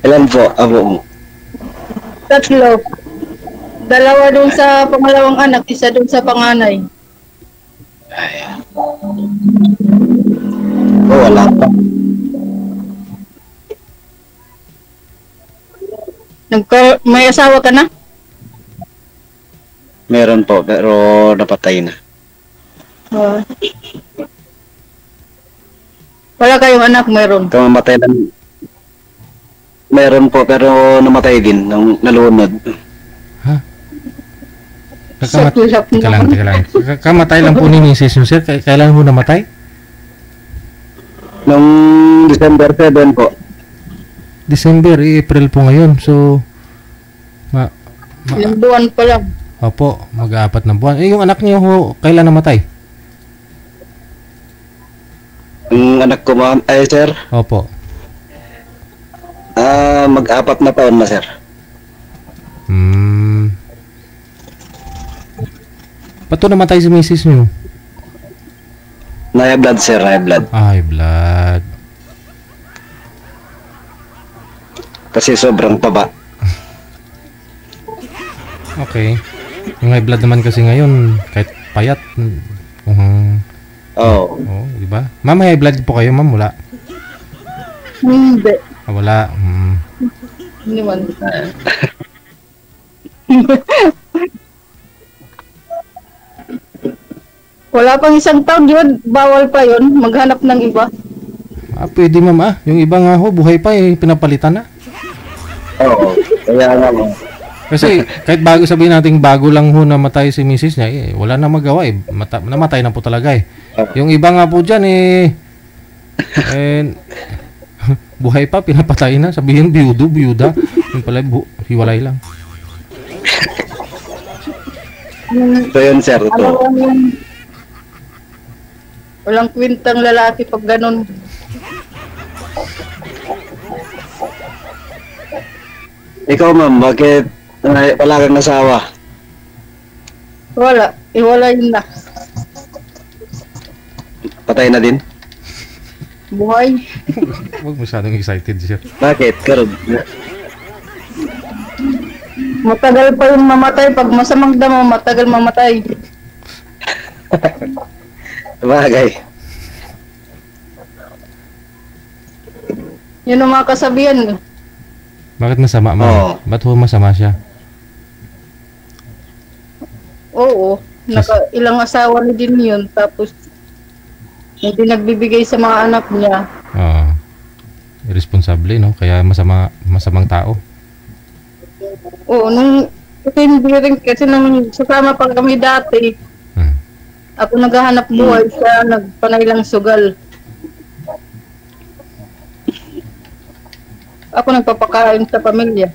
Ilan po apo mo? 3. 2 doon sa pangalawang anak, 1 doon sa panganay. Wala pa. May asawa ka na? Meron po, pero napatay na. Wala kayong anak, meron? Kamamatay na. Meron po, pero namatay din nung nalunod. Teka lang. Kamatay lang po ni Mrs. yung sir. Kailan mo namatay? Nung December 7 po. December, April po ngayon. So, Ilang buwan pa lang. Opo, mag-4 na buwan. Yung anak niyo ho, kailan namatay? Yung anak ko ma'am, ay sir? Opo. Mag-4 na taon na sir. Ba't namatay si Mrs. niyo? High blood sir, high blood. High blood. Kasi sobrang taba. Okay. Yung high blood naman kasi ngayon, kahit payat. Oo. Di ba? Ma'am, high blood po kayo, ma'am? Wala? Hindi. Wala. Hindi man. Wala pang 1 taon, di ba? Bawal pa yon maghanap ng iba. Pwede ma'am Yung iba nga ho, buhay pa pinapalitan na. Oo. Kaya nga mo. Kasi kahit bago sabihin natin bago lang ho namatay si Mrs. niya, wala na magawa namatay na po talaga Yung iba nga po dyan buhay pa, pinapatay na. Sabihin biyuda. Yung pala hiwalay lang. So yun sir, ito. Walang kwintang lalaki pag ganun. Ikaw ma'am, bakit wala kang asawa? Wala, iwalay na. Patay na din? Buhay. Huwag masyadong excited siya. Bakit? Karoon. Matagal pa yung mamatay. Pag masamang damo, matagal mamatay. Bagay. Yun ang mga kasabihan. Bakit masama, ma'am? Ba't ho masama siya? Oo. Ilang asawa na din yun. Tapos, hindi nagbibigay sa mga anak niya. Oo. Irresponsable, no? Kaya masamang tao. Oo. Kasi nung sasama pa kami dati, ako naghahanap buhay, siya nagpanay lang sugal. Ako nagpapakain sa pamilya.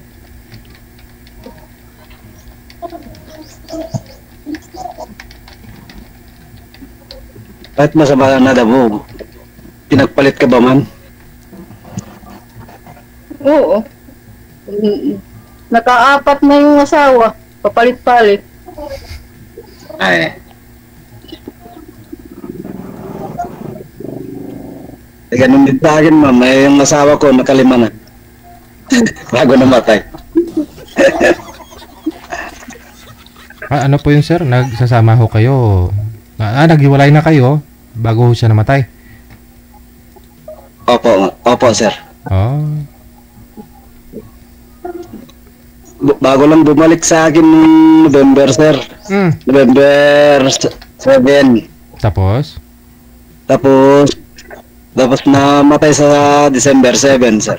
Kahit masama na damo, pinagpalit ka ba man? Oo. Naka-4 na yung asawa. Papalit-palit. Ay. Ganun din sa akin ma'am, yung asawa ko naka-5 na. Bago namatay. Ano po yun, sir? Nagsasama ho kayo? Naghiwalay na kayo bago ho siya namatay? Opo sir. Bago lang bumalik sa akin November sir. November 7. Tapos namatay sa December 7 sir.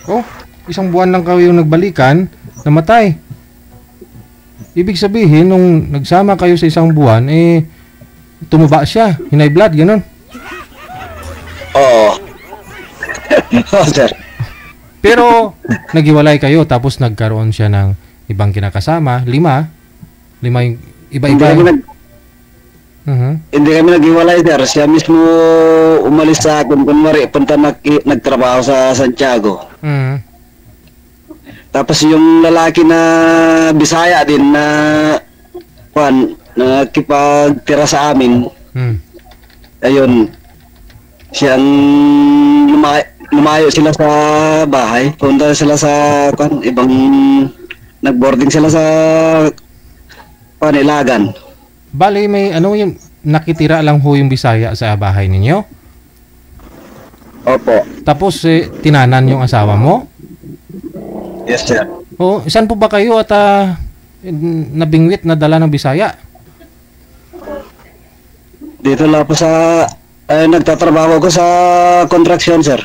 Oh, 1 buwan lang kayo nagbalikan, namatay. Ibig sabihin, nung nagsama kayo sa 1 buwan, tumaba siya, hinay blood, ganun. Oo. Oo, sir. Pero, naghiwalay kayo, tapos nagkaroon siya ng ibang kinakasama, 5 yung iba-iba. Hindi kami naghiwalay, sir. Siya mismo umalis sa akin. Kunwari, punta nagtrabaho sa Santiago. Tapos yung lalaki na Bisaya din na nakipagtira sa amin. Ayun. Siyang lumayo sila sa bahay. Punta sila sa ibang nagboarding sila sa Ilagan. Bali, may yung nakitira lang ho yung Bisaya sa bahay ninyo? Opo. Tapos, tinanan yung asawa mo? Yes, sir. O, saan po ba kayo at nabingwit na dala ng Bisaya? Dito lang po sa... nagtatrabaho ko sa construction, sir.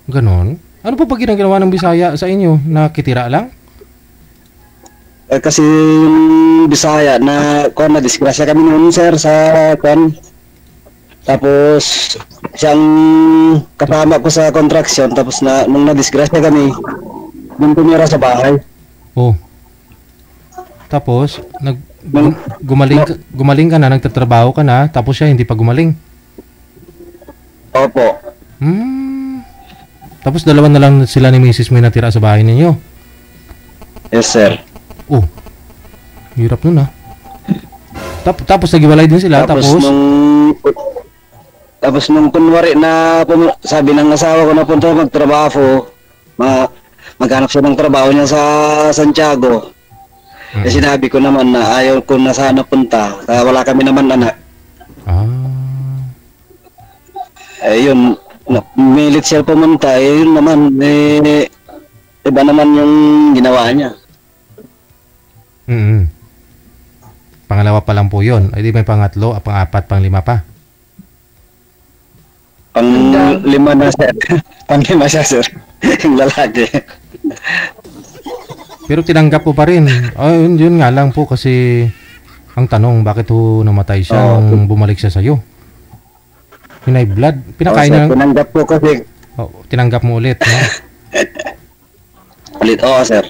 Ganon? Ano po ba ginagawa ng Bisaya sa inyo? Nakitira lang? Kasi yung Bisaya na disgrasya kami noon, sir, sa tapos siyang kasama ko sa construction, tapos nung na-disgrasya kami, nung tumira sa bahay. Oh. Tapos gumaling ka na, nagtatrabaho ka na, tapos siya hindi pa gumaling. Opo. Tapos dalawa na lang sila ni Mrs. may natira sa bahay ninyo. Yes, sir. Oh, hirap nun tapos naghiwalay din sila, tapos nung kunwari na sabi ng asawa ko na punta magtrabaho, maghanap siya ng trabaho niya sa Santiago. Eh, sinabi ko naman na ayaw ko na sana punta, wala kami naman anak. Yun, milit siya pumunta, yun naman, iba naman yung ginawa niya. Pangalawa pa lang po yun. Ay di may pangatlo, pang-apat, pang-5 pa. Pang-5 na, sir. Pang-5 siya, sir. Yung lalaki. Pero tinanggap po pa rin. Yun nga lang po kasi ang tanong, bakit ho namatay siya nung bumalik siya sa'yo? Hinay blood. Pinakain na lang. Tinanggap po kasi. Tinanggap mo ulit, no? Ulit, sir.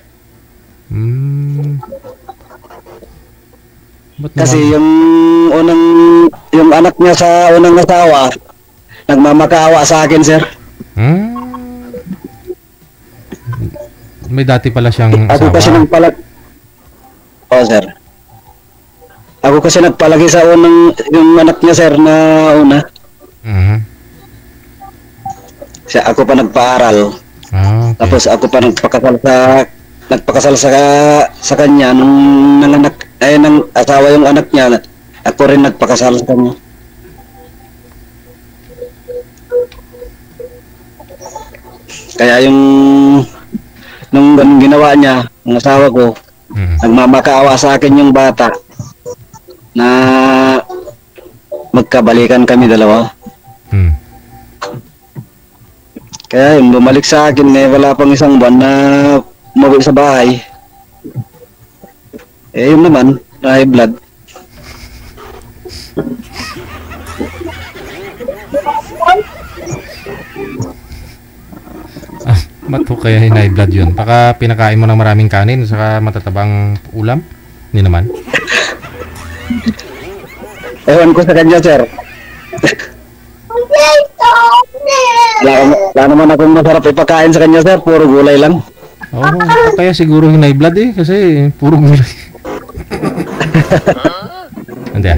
Kasi yung anak niya sa unang asawa, nagmamakaawa sa akin, sir. May dati pala siyang asawa. Ako kasi sir. Ako kasi nagpalagi sa yung anak niya, sir, na una. Ako pa nagpaaral. Okay. Tapos ako pa nagpakasal sa kanya nung nanganak ng asawa yung anak niya. Ako rin nagpakasal sa kanya. Kaya nung ganun ginawa niya, ang asawa ko, nagmamakaawa sa akin yung bata na magkabalikan kami dalawa. Kaya yung bumalik sa akin, wala pang isang buwan na umuwi sa bahay. Yun naman, high blood. Ba't po kaya high blood yun? Baka pinakain mo ng maraming kanin saka matatabang ulam? Hindi naman. Ewan ko sa kanya, sir. Wala naman akong masarap ipakain sa kanya, sir. Puro gulay lang. Kaya siguro high blood kasi puro gulay. Hindi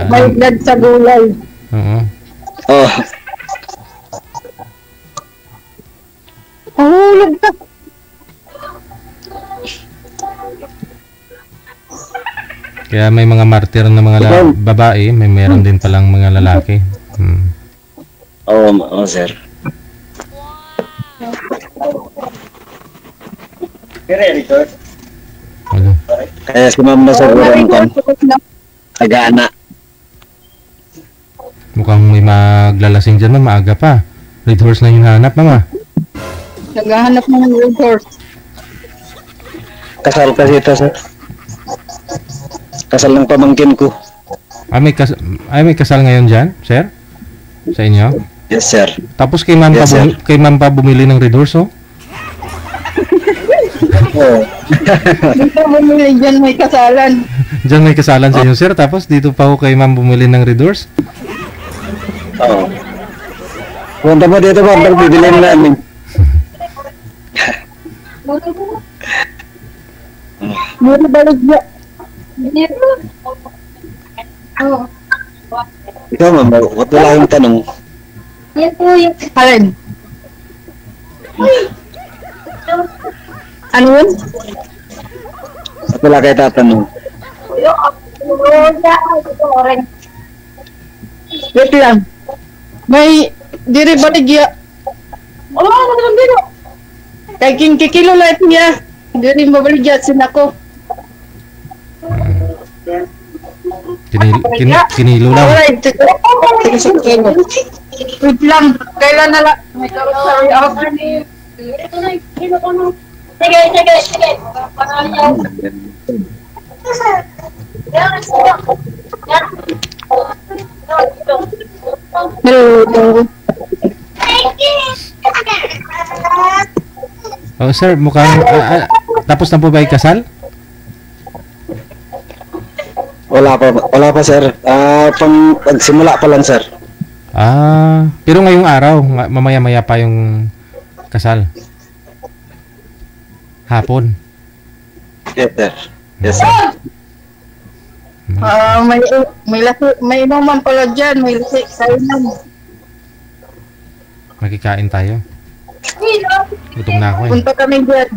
may blood sa gulay. Hulog ka. Kaya may mga martir na mga babae, may meron din palang mga lalaki. Sir. Kaya si ma'am na siguro nag-aana. Mukhang may maglalasing dyan, maaga pa. Red horse na yung hanap, mama. Naghahanap mo ng red horse. Kasal kasi ito, sir. Kasal ng pamangkin ko. May kasal ngayon dyan, sir? Sa inyo? Yes, sir. Tapos kay ma'am, Yes, sir. kay ma'am pa bumili ng Red Horse, oh? Dito bumili dyan may kasalan. Diyan may kasalan sa inyo, sir. Tapos dito pa ako kay ma'am bumili ng Red Horse. Oo. Punta mo dito, ma'am. Pag bibilin namin. Mura balik dyan. Ikaw, ma'am. Wala yung tanong. Yan po yung... Alin? Ano yun? At wala kayo tatanong. Wait lang. May diri baligya. Oh, ano naman dito? Kay kikilo light niya. Diri mabaligya sinako. Kinilo lang. Alright. Wait lang. Kailan na lang? May sorry ako. Ito na, kilo ko no. Sige. Hello. Oh, sir, mukhang... tapos na po ba yung kasal? Wala pa, sir. Pagsimula pa lang, sir. Pero ngayong araw, mamaya-maya pa yung kasal. Hapon. Yes, sir. Yes, sir. May inuman pala dyan. May lasi sa inom. Makikain tayo. Gutom na ako eh. Punta kami dyan.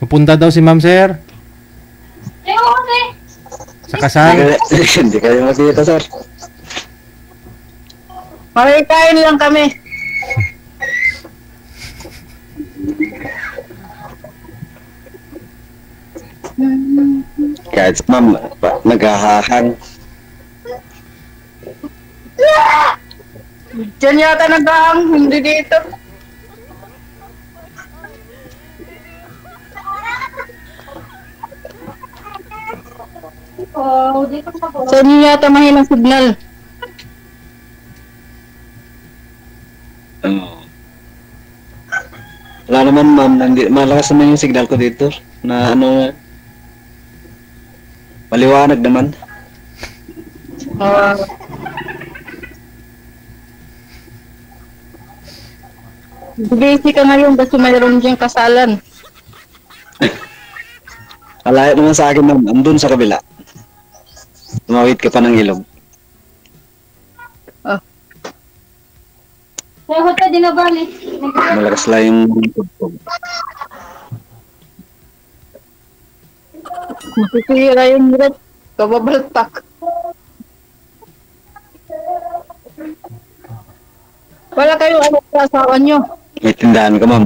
Pupunta daw si ma'am, sir. Sa kasal. Hindi kayo makita, sir. Makikain lang kami. Kahit si ma'am, naghahahang. Diyan yata nag-aang, hindi dito. Sa inyo yata mahinang signal. Wala naman, ma'am. Malakas naman yung signal ko dito. Na maliwanag naman. Busy ka ngayon kasi mayroon diyang kasalan. Alayo naman sa akin, ma'am. Andun sa kabila. Tumawid ka pa ng ilog. Malakas lang yung... Masisira yung red. Kababaltak. Wala kayong ano sa asawa nyo? May tindahan ka, ma'am.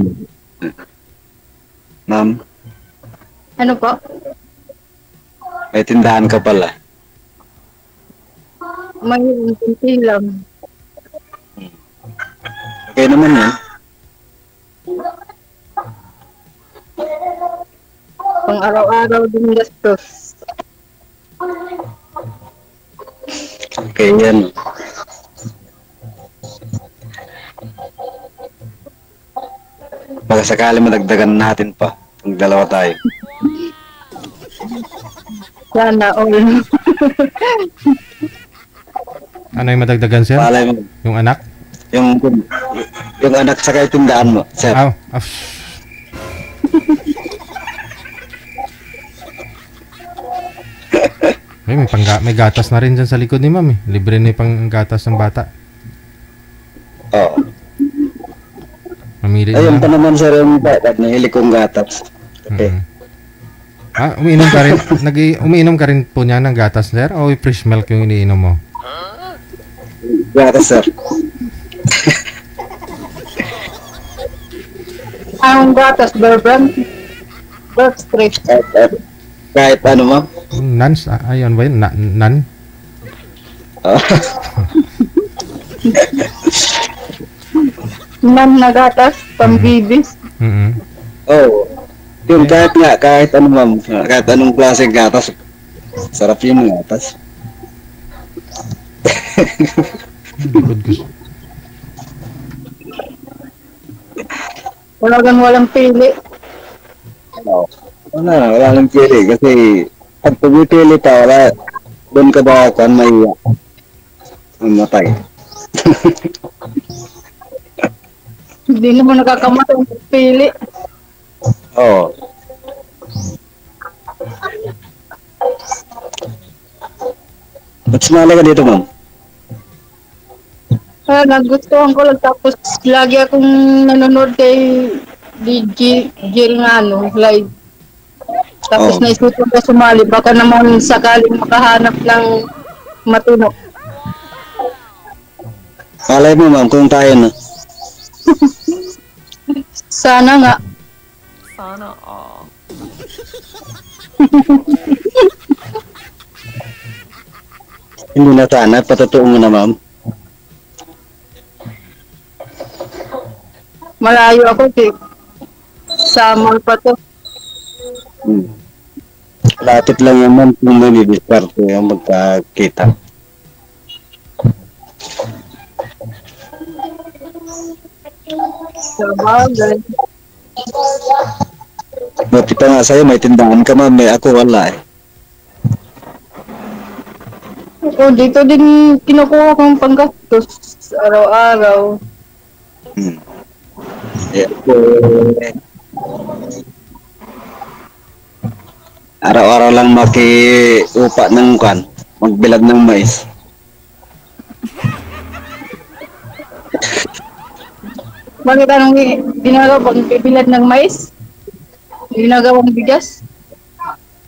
Ma'am, Ano po? may tindahan ka pala. May unti lang. Okay naman yan. Pang araw-araw din gastos. Okay, yan. Baka sakali madagdagan natin pa. Pag dalawa tayo. Sana all. Ano yung madagdagan, sir? Palay mo. Yung anak? Yung anak sa kayo tindahan mo, sir. May gatas na rin dyan sa likod ni ma'am eh. Libre na yung panggatas ng bata. Oo. Mamili Ayun na. pa naman, sir, yung bata. Nahili kong gatas. Okay. Umiinom ka rin? Umiinom ka rin po niya ng gatas, sir? O fresh milk yung iniinom mo? Gatas, sir. Ang gatas, Burbrand. Burstrip. Kahit ano, ma'am? Nans? Ayun ba yun? Nan? Nan na gatas, pambibis. Oh. Yung kahit ano ma'am, kahit anong klaseng gatas, sarap yun yung gatas. Walang pili. Wala lang pili kasi pag pumipili pa, doon ka ba kan may mamatay. Hindi naman nakakamatay ang pili. Oo. Ba't sumali ka dito, ma'am? Nagustuhan ko lang tapos lagi akong nanonood kay DJ Jill nga live. Tapos naisipan ko sumali, baka naman sakaling makahanap ng matino. Malay mo, ma'am, kung tayo na. Sana nga. Sana all. Hindi na sana, patotoo mo na, ma'am. Malayo ako kay Samol pa to. Lapit lang yan, ma'am, kung manidiscarte yung magkakita. Sabagay. Buti pa nga sa'yo, may tindahan ka, ma'am. May ako, wala eh. O, dito din kinukuha kong panggastos araw-araw. Araw-araw lang makiupa ng kan, magbilad ng mais. Bakit anong ginagawa pag bibilad ng mais? Ginagawang bigas?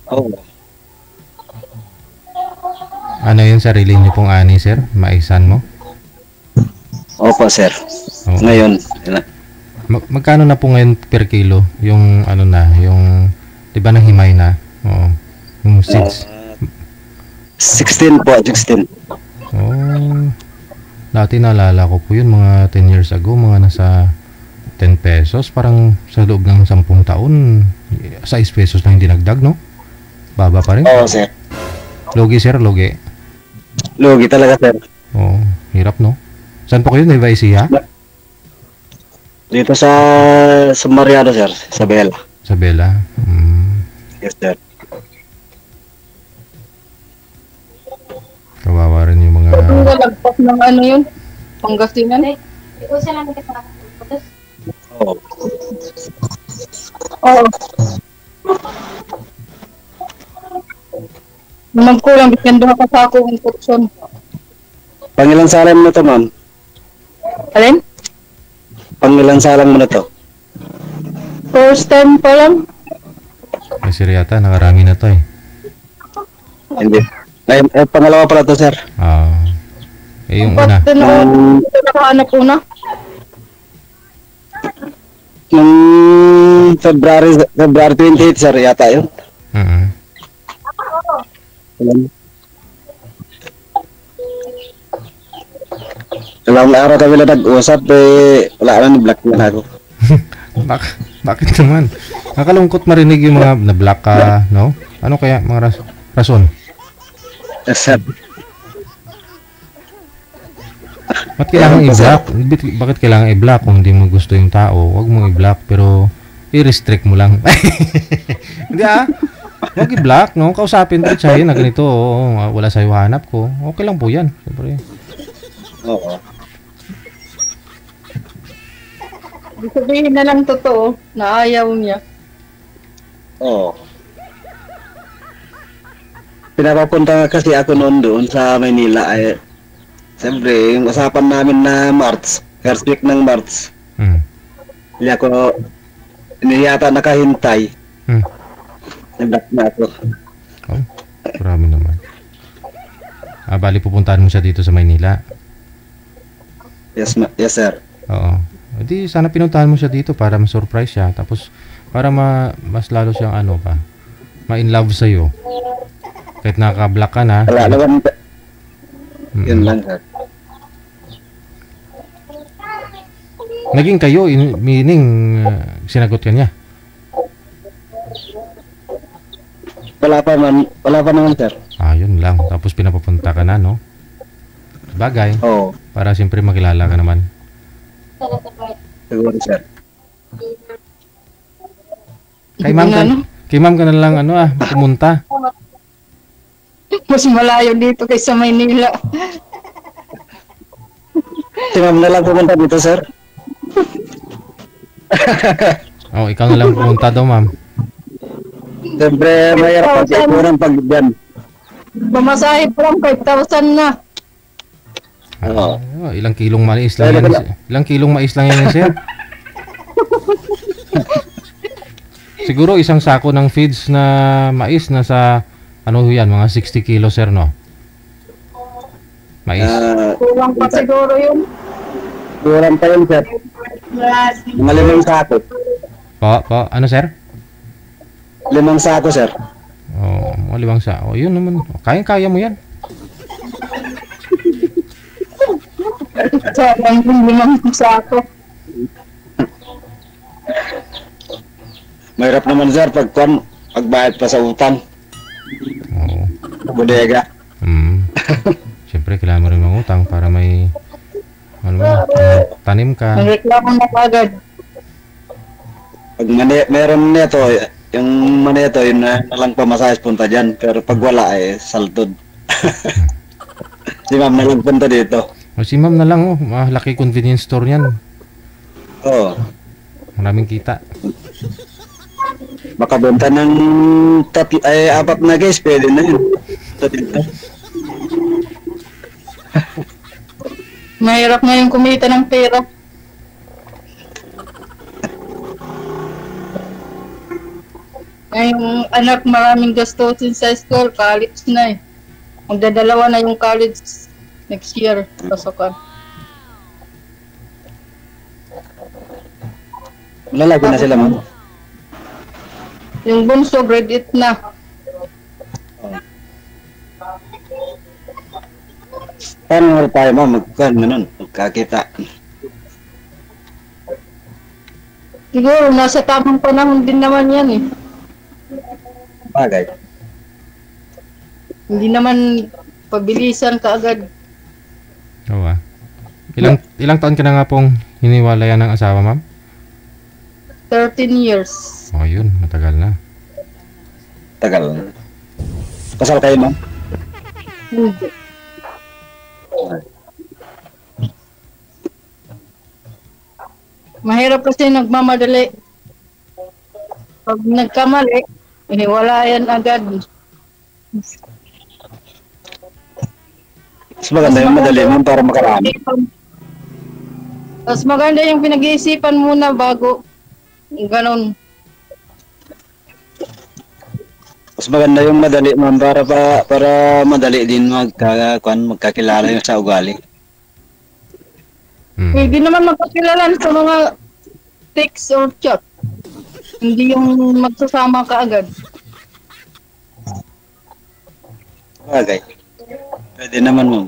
Oo. Ano yung sarili niyo pong ani, sir? Maisan mo? Opo, sir. Oo. Ngayon. Magkano na po ngayon per kilo? Yung ano na, yung, di ba nahimay na? Oo. Yung seeds. 16 po, 16. Oh. Dati naalala ko po yun, mga 10 years ago, mga nasa 10 pesos. Parang sa loob ng 10 taon, 6 pesos lang yung dinagdag, no? Baba pa rin. Oo, sir. Logi, sir, logi. Logi talaga, sir. Oo, hirap, no? Saan po kayo? Nueva Ecija? Dito sa Mariano, sir. Sa Bella. Sa Bella? Yes, sir. Kawawa rin yung mga... Lagpas ng ano yun? Pangasinan? Oo. Oo. Magkulang, bikin doon ka sa ako ng kurson. Pangilang salang mo na to, ma'am? Alin? Pangilang salang mo na to? First time pa lang. Kasi yata, nakarami na to eh. Hindi. Pangalawa pala to, sir. Yung una. Nakahanap una. Nung February 28, sir, yata yun. Dalawang araw kami na nag-usap, wala na ni-block na ako. Bakit naman? Nakalungkot marinig yung mga na-block ka, no? Ano kaya mga rason? Sir. Ba't kailangan i-block? Bakit kailangan i-block kung hindi mo gusto yung tao? Huwag mo i-block, pero i-restrict mo lang. Hindi huwag i-block, no? Kausapin ko siya na ganito, wala sa'yo hanap ko. Okay lang po yan. Siyempre. Oo. Sabihin na lang totoo na ayaw niya. Oo. Pinapapunta kasi ako noon doon sa Maynila ay siyempre yung usapan namin na March, first week ng March. Hindi ako yata nakahintay. Nag-block na ako. Oh, marami naman. Bali pupuntahan mo siya dito sa Maynila. Yes, sir. Oo. Di sana pinuntahan mo siya dito para ma-surprise siya. Tapos para mas lalo siyang ma-in love sa'yo. Kahit naka-block ka na. Wala naman. Yun lang, sir. Naging kayo, meaning sinagot ka niya? Wala pa naman, sir. Yun lang. Tapos pinapapunta ka na, no? Bagay. Oo. Para siyempre makilala ka naman. Siguro, sir. Kay ma'am ka na lang, pumunta. Mas malayo dito kaysa Maynila. Si ma'am na lang pumunta dito, sir. Ikaw na lang pumunta daw, ma'am. Siyempre, mayroon pag dyan. Pamasahe pa lang, 5,000 na. Ilang kilong mais lang yan. Ilang kilong mais lang yan, sir. Siguro isang sako ng feeds na mais nasa mga 60 kilo, sir, no? Mais. Kulang pa siguro yun. Kulang pa yun, sir. Mga 5 sako. Ano, sir? 5 sako, sir. Mga 5 sako. Yun naman. Kaya mo yan. Sayang yung 5 sako. Mahirap naman, sir, pagbayad pa sa utang. Bodega. Siyempre, kailangan mo rin mangutang para may tanim ka. Nagreklamo na agad. Pag meron nito, yung maneto, yun na lang pamasayas punta dyan. Pero pag wala, saltod. Si ma'am na lang punta dito. Si ma'am na lang, laki convenience store yan. Oo. Maraming kita. Makabenta ng 4 na guys, pwede na yun. Mahirap na yung kumita ng pera. Yung anak maraming gastusin sa school, college na eh. Magdadalawa na yung college next year, pasokan. Lalaki na sila, ma'am. Yung bunso, grade 8 na. Paano nga tayo, ma'am? Magkakita. Siguro, nasa tamang panahon din naman yan eh. Bagay. Hindi naman pabilisan kaagad. Oo. Ilang taon ka na nga pong hiniwalayan ng asawa, ma'am? 13 years. Yun. Matagal na. Tagal na. Kasal kayo, ma'am? Hindi. Mahirap kasi nagmamadali. Pag nagkamali, wala yan agad. Mas maganda yung madali, ma'am, para makarami. Mas maganda yung pinag-iisipan muna bago ganon. Mas maganda yung madali, ma'am, para madali din magkakilala yung sa ugali. Pwede naman magkakilala sa mga text or chat. Hindi yung magsasama ka agad. Okay. Pwede naman, ma'am.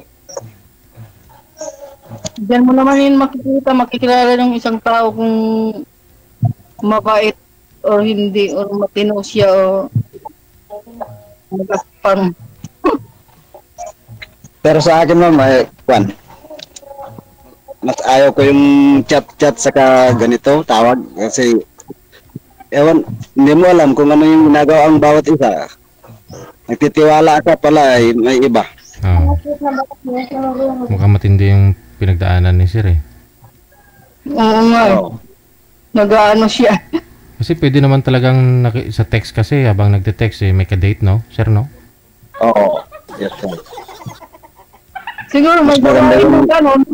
Diyan mo naman yun makikilala ng isang tao kung mabait or hindi, or matino siya o magaspang. Pero sa akin, ma'am, mas ayaw ko yung chat-chat saka ganito, tawag. Kasi, hindi mo alam kung ano yung ginagawa ang bawat isa. Nagtitiwala ka pala, may iba. Mukhang matindi yung pinagdaanan ni Sir eh. Oo nga. Nag-ano siya. Kasi pwede naman talagang sa text kasi habang nagte-text may ka-date, no? Sir, no? Oo. Yes, sir. Siguro may gawin mo gano'n.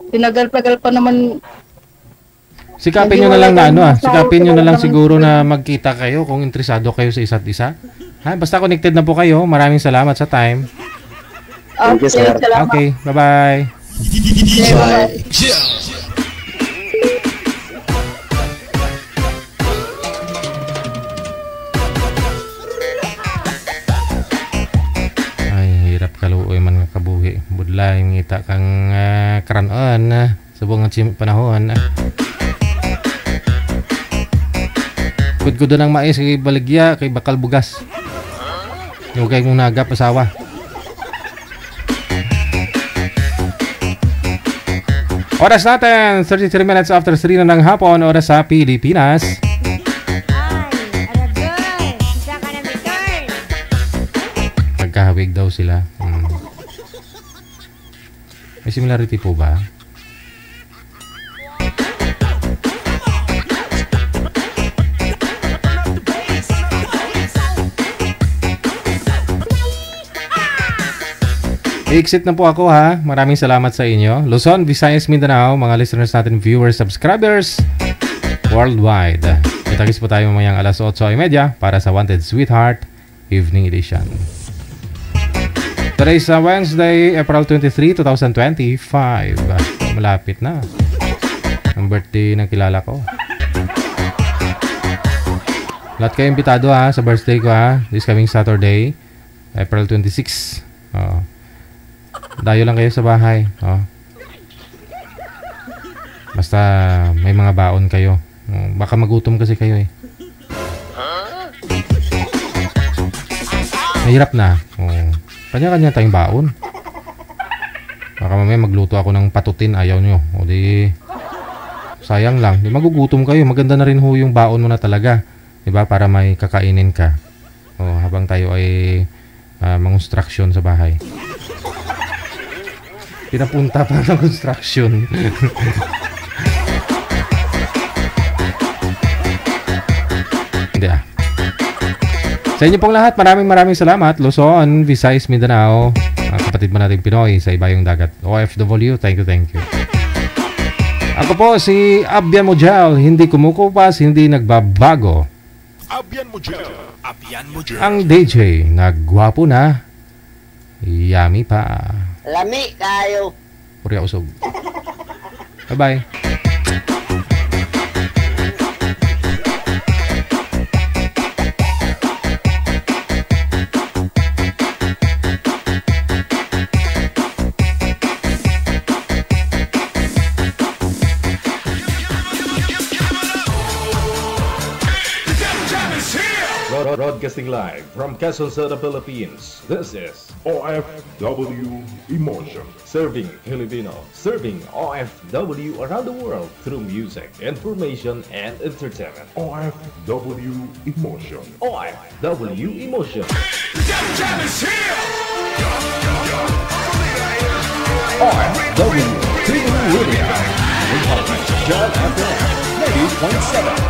Tinagal-tagal pa naman. Sikapin nyo na lang sikapin nyo na lang siguro na magkita kayo kung interesado kayo sa isa't isa. Basta connected na po kayo. Maraming salamat sa time. Thank you, sir. Okay, bye-bye. Ay, hirap kaluoy man nga kabuhi. Budlay ngita kang karanon sa buong panahon. Gud-gud ng mais kay baligya kay bakal bugas. Huwag kayong nagap asawa. Oras natin, 33 minutes after 3 na ng hapon, oras sa Pilipinas. Nagkahawig daw sila. May similarity po ba? I-exit na po ako ha. Maraming salamat sa inyo. Luzon, Visayas, Mindanao, mga listeners natin, viewers, subscribers worldwide. Kitagis po tayo mamayang alas 8:30 para sa Wanted Sweetheart Evening Edition. Today is Wednesday, April 23, 2025. Malapit na. Ang birthday ng kilala ko. Lahat kayo imbitado ha sa birthday ko ha. This coming Saturday, April 26. Dayo lang kayo sa bahay. Basta may mga baon kayo. Baka magutom kasi kayo eh. Mahirap na. Kanya-kanya tayong baon. Baka mamaya magluto ako ng patutin. Ayaw nyo. O di sayang lang. Di magugutom kayo. Maganda na rin ho yung baon mo na talaga. Diba? Para may kakainin ka. Habang tayo ay mang-construction sa bahay. Pinapunta pa ng construction. Hindi Sa inyo pong lahat, maraming salamat. Luzon, Visayas, Mindanao, kapatid mo nating Pinoy sa ibayong dagat. OFW, thank you. Ako po si Abian Mujal, hindi kumukupas, hindi nagbabago. Abian Mujal. Ang DJ, nagwapo na, yummy pa. Lami kayo. Puri usog. Bye-bye. Broadcasting live from Quezon City, Philippines. This is OFW Emotion. Serving Filipino, serving OFW around the world through music, information, and entertainment. OFW Emotion. OFW Emotion. OFW TV Radio. John FM 90.7.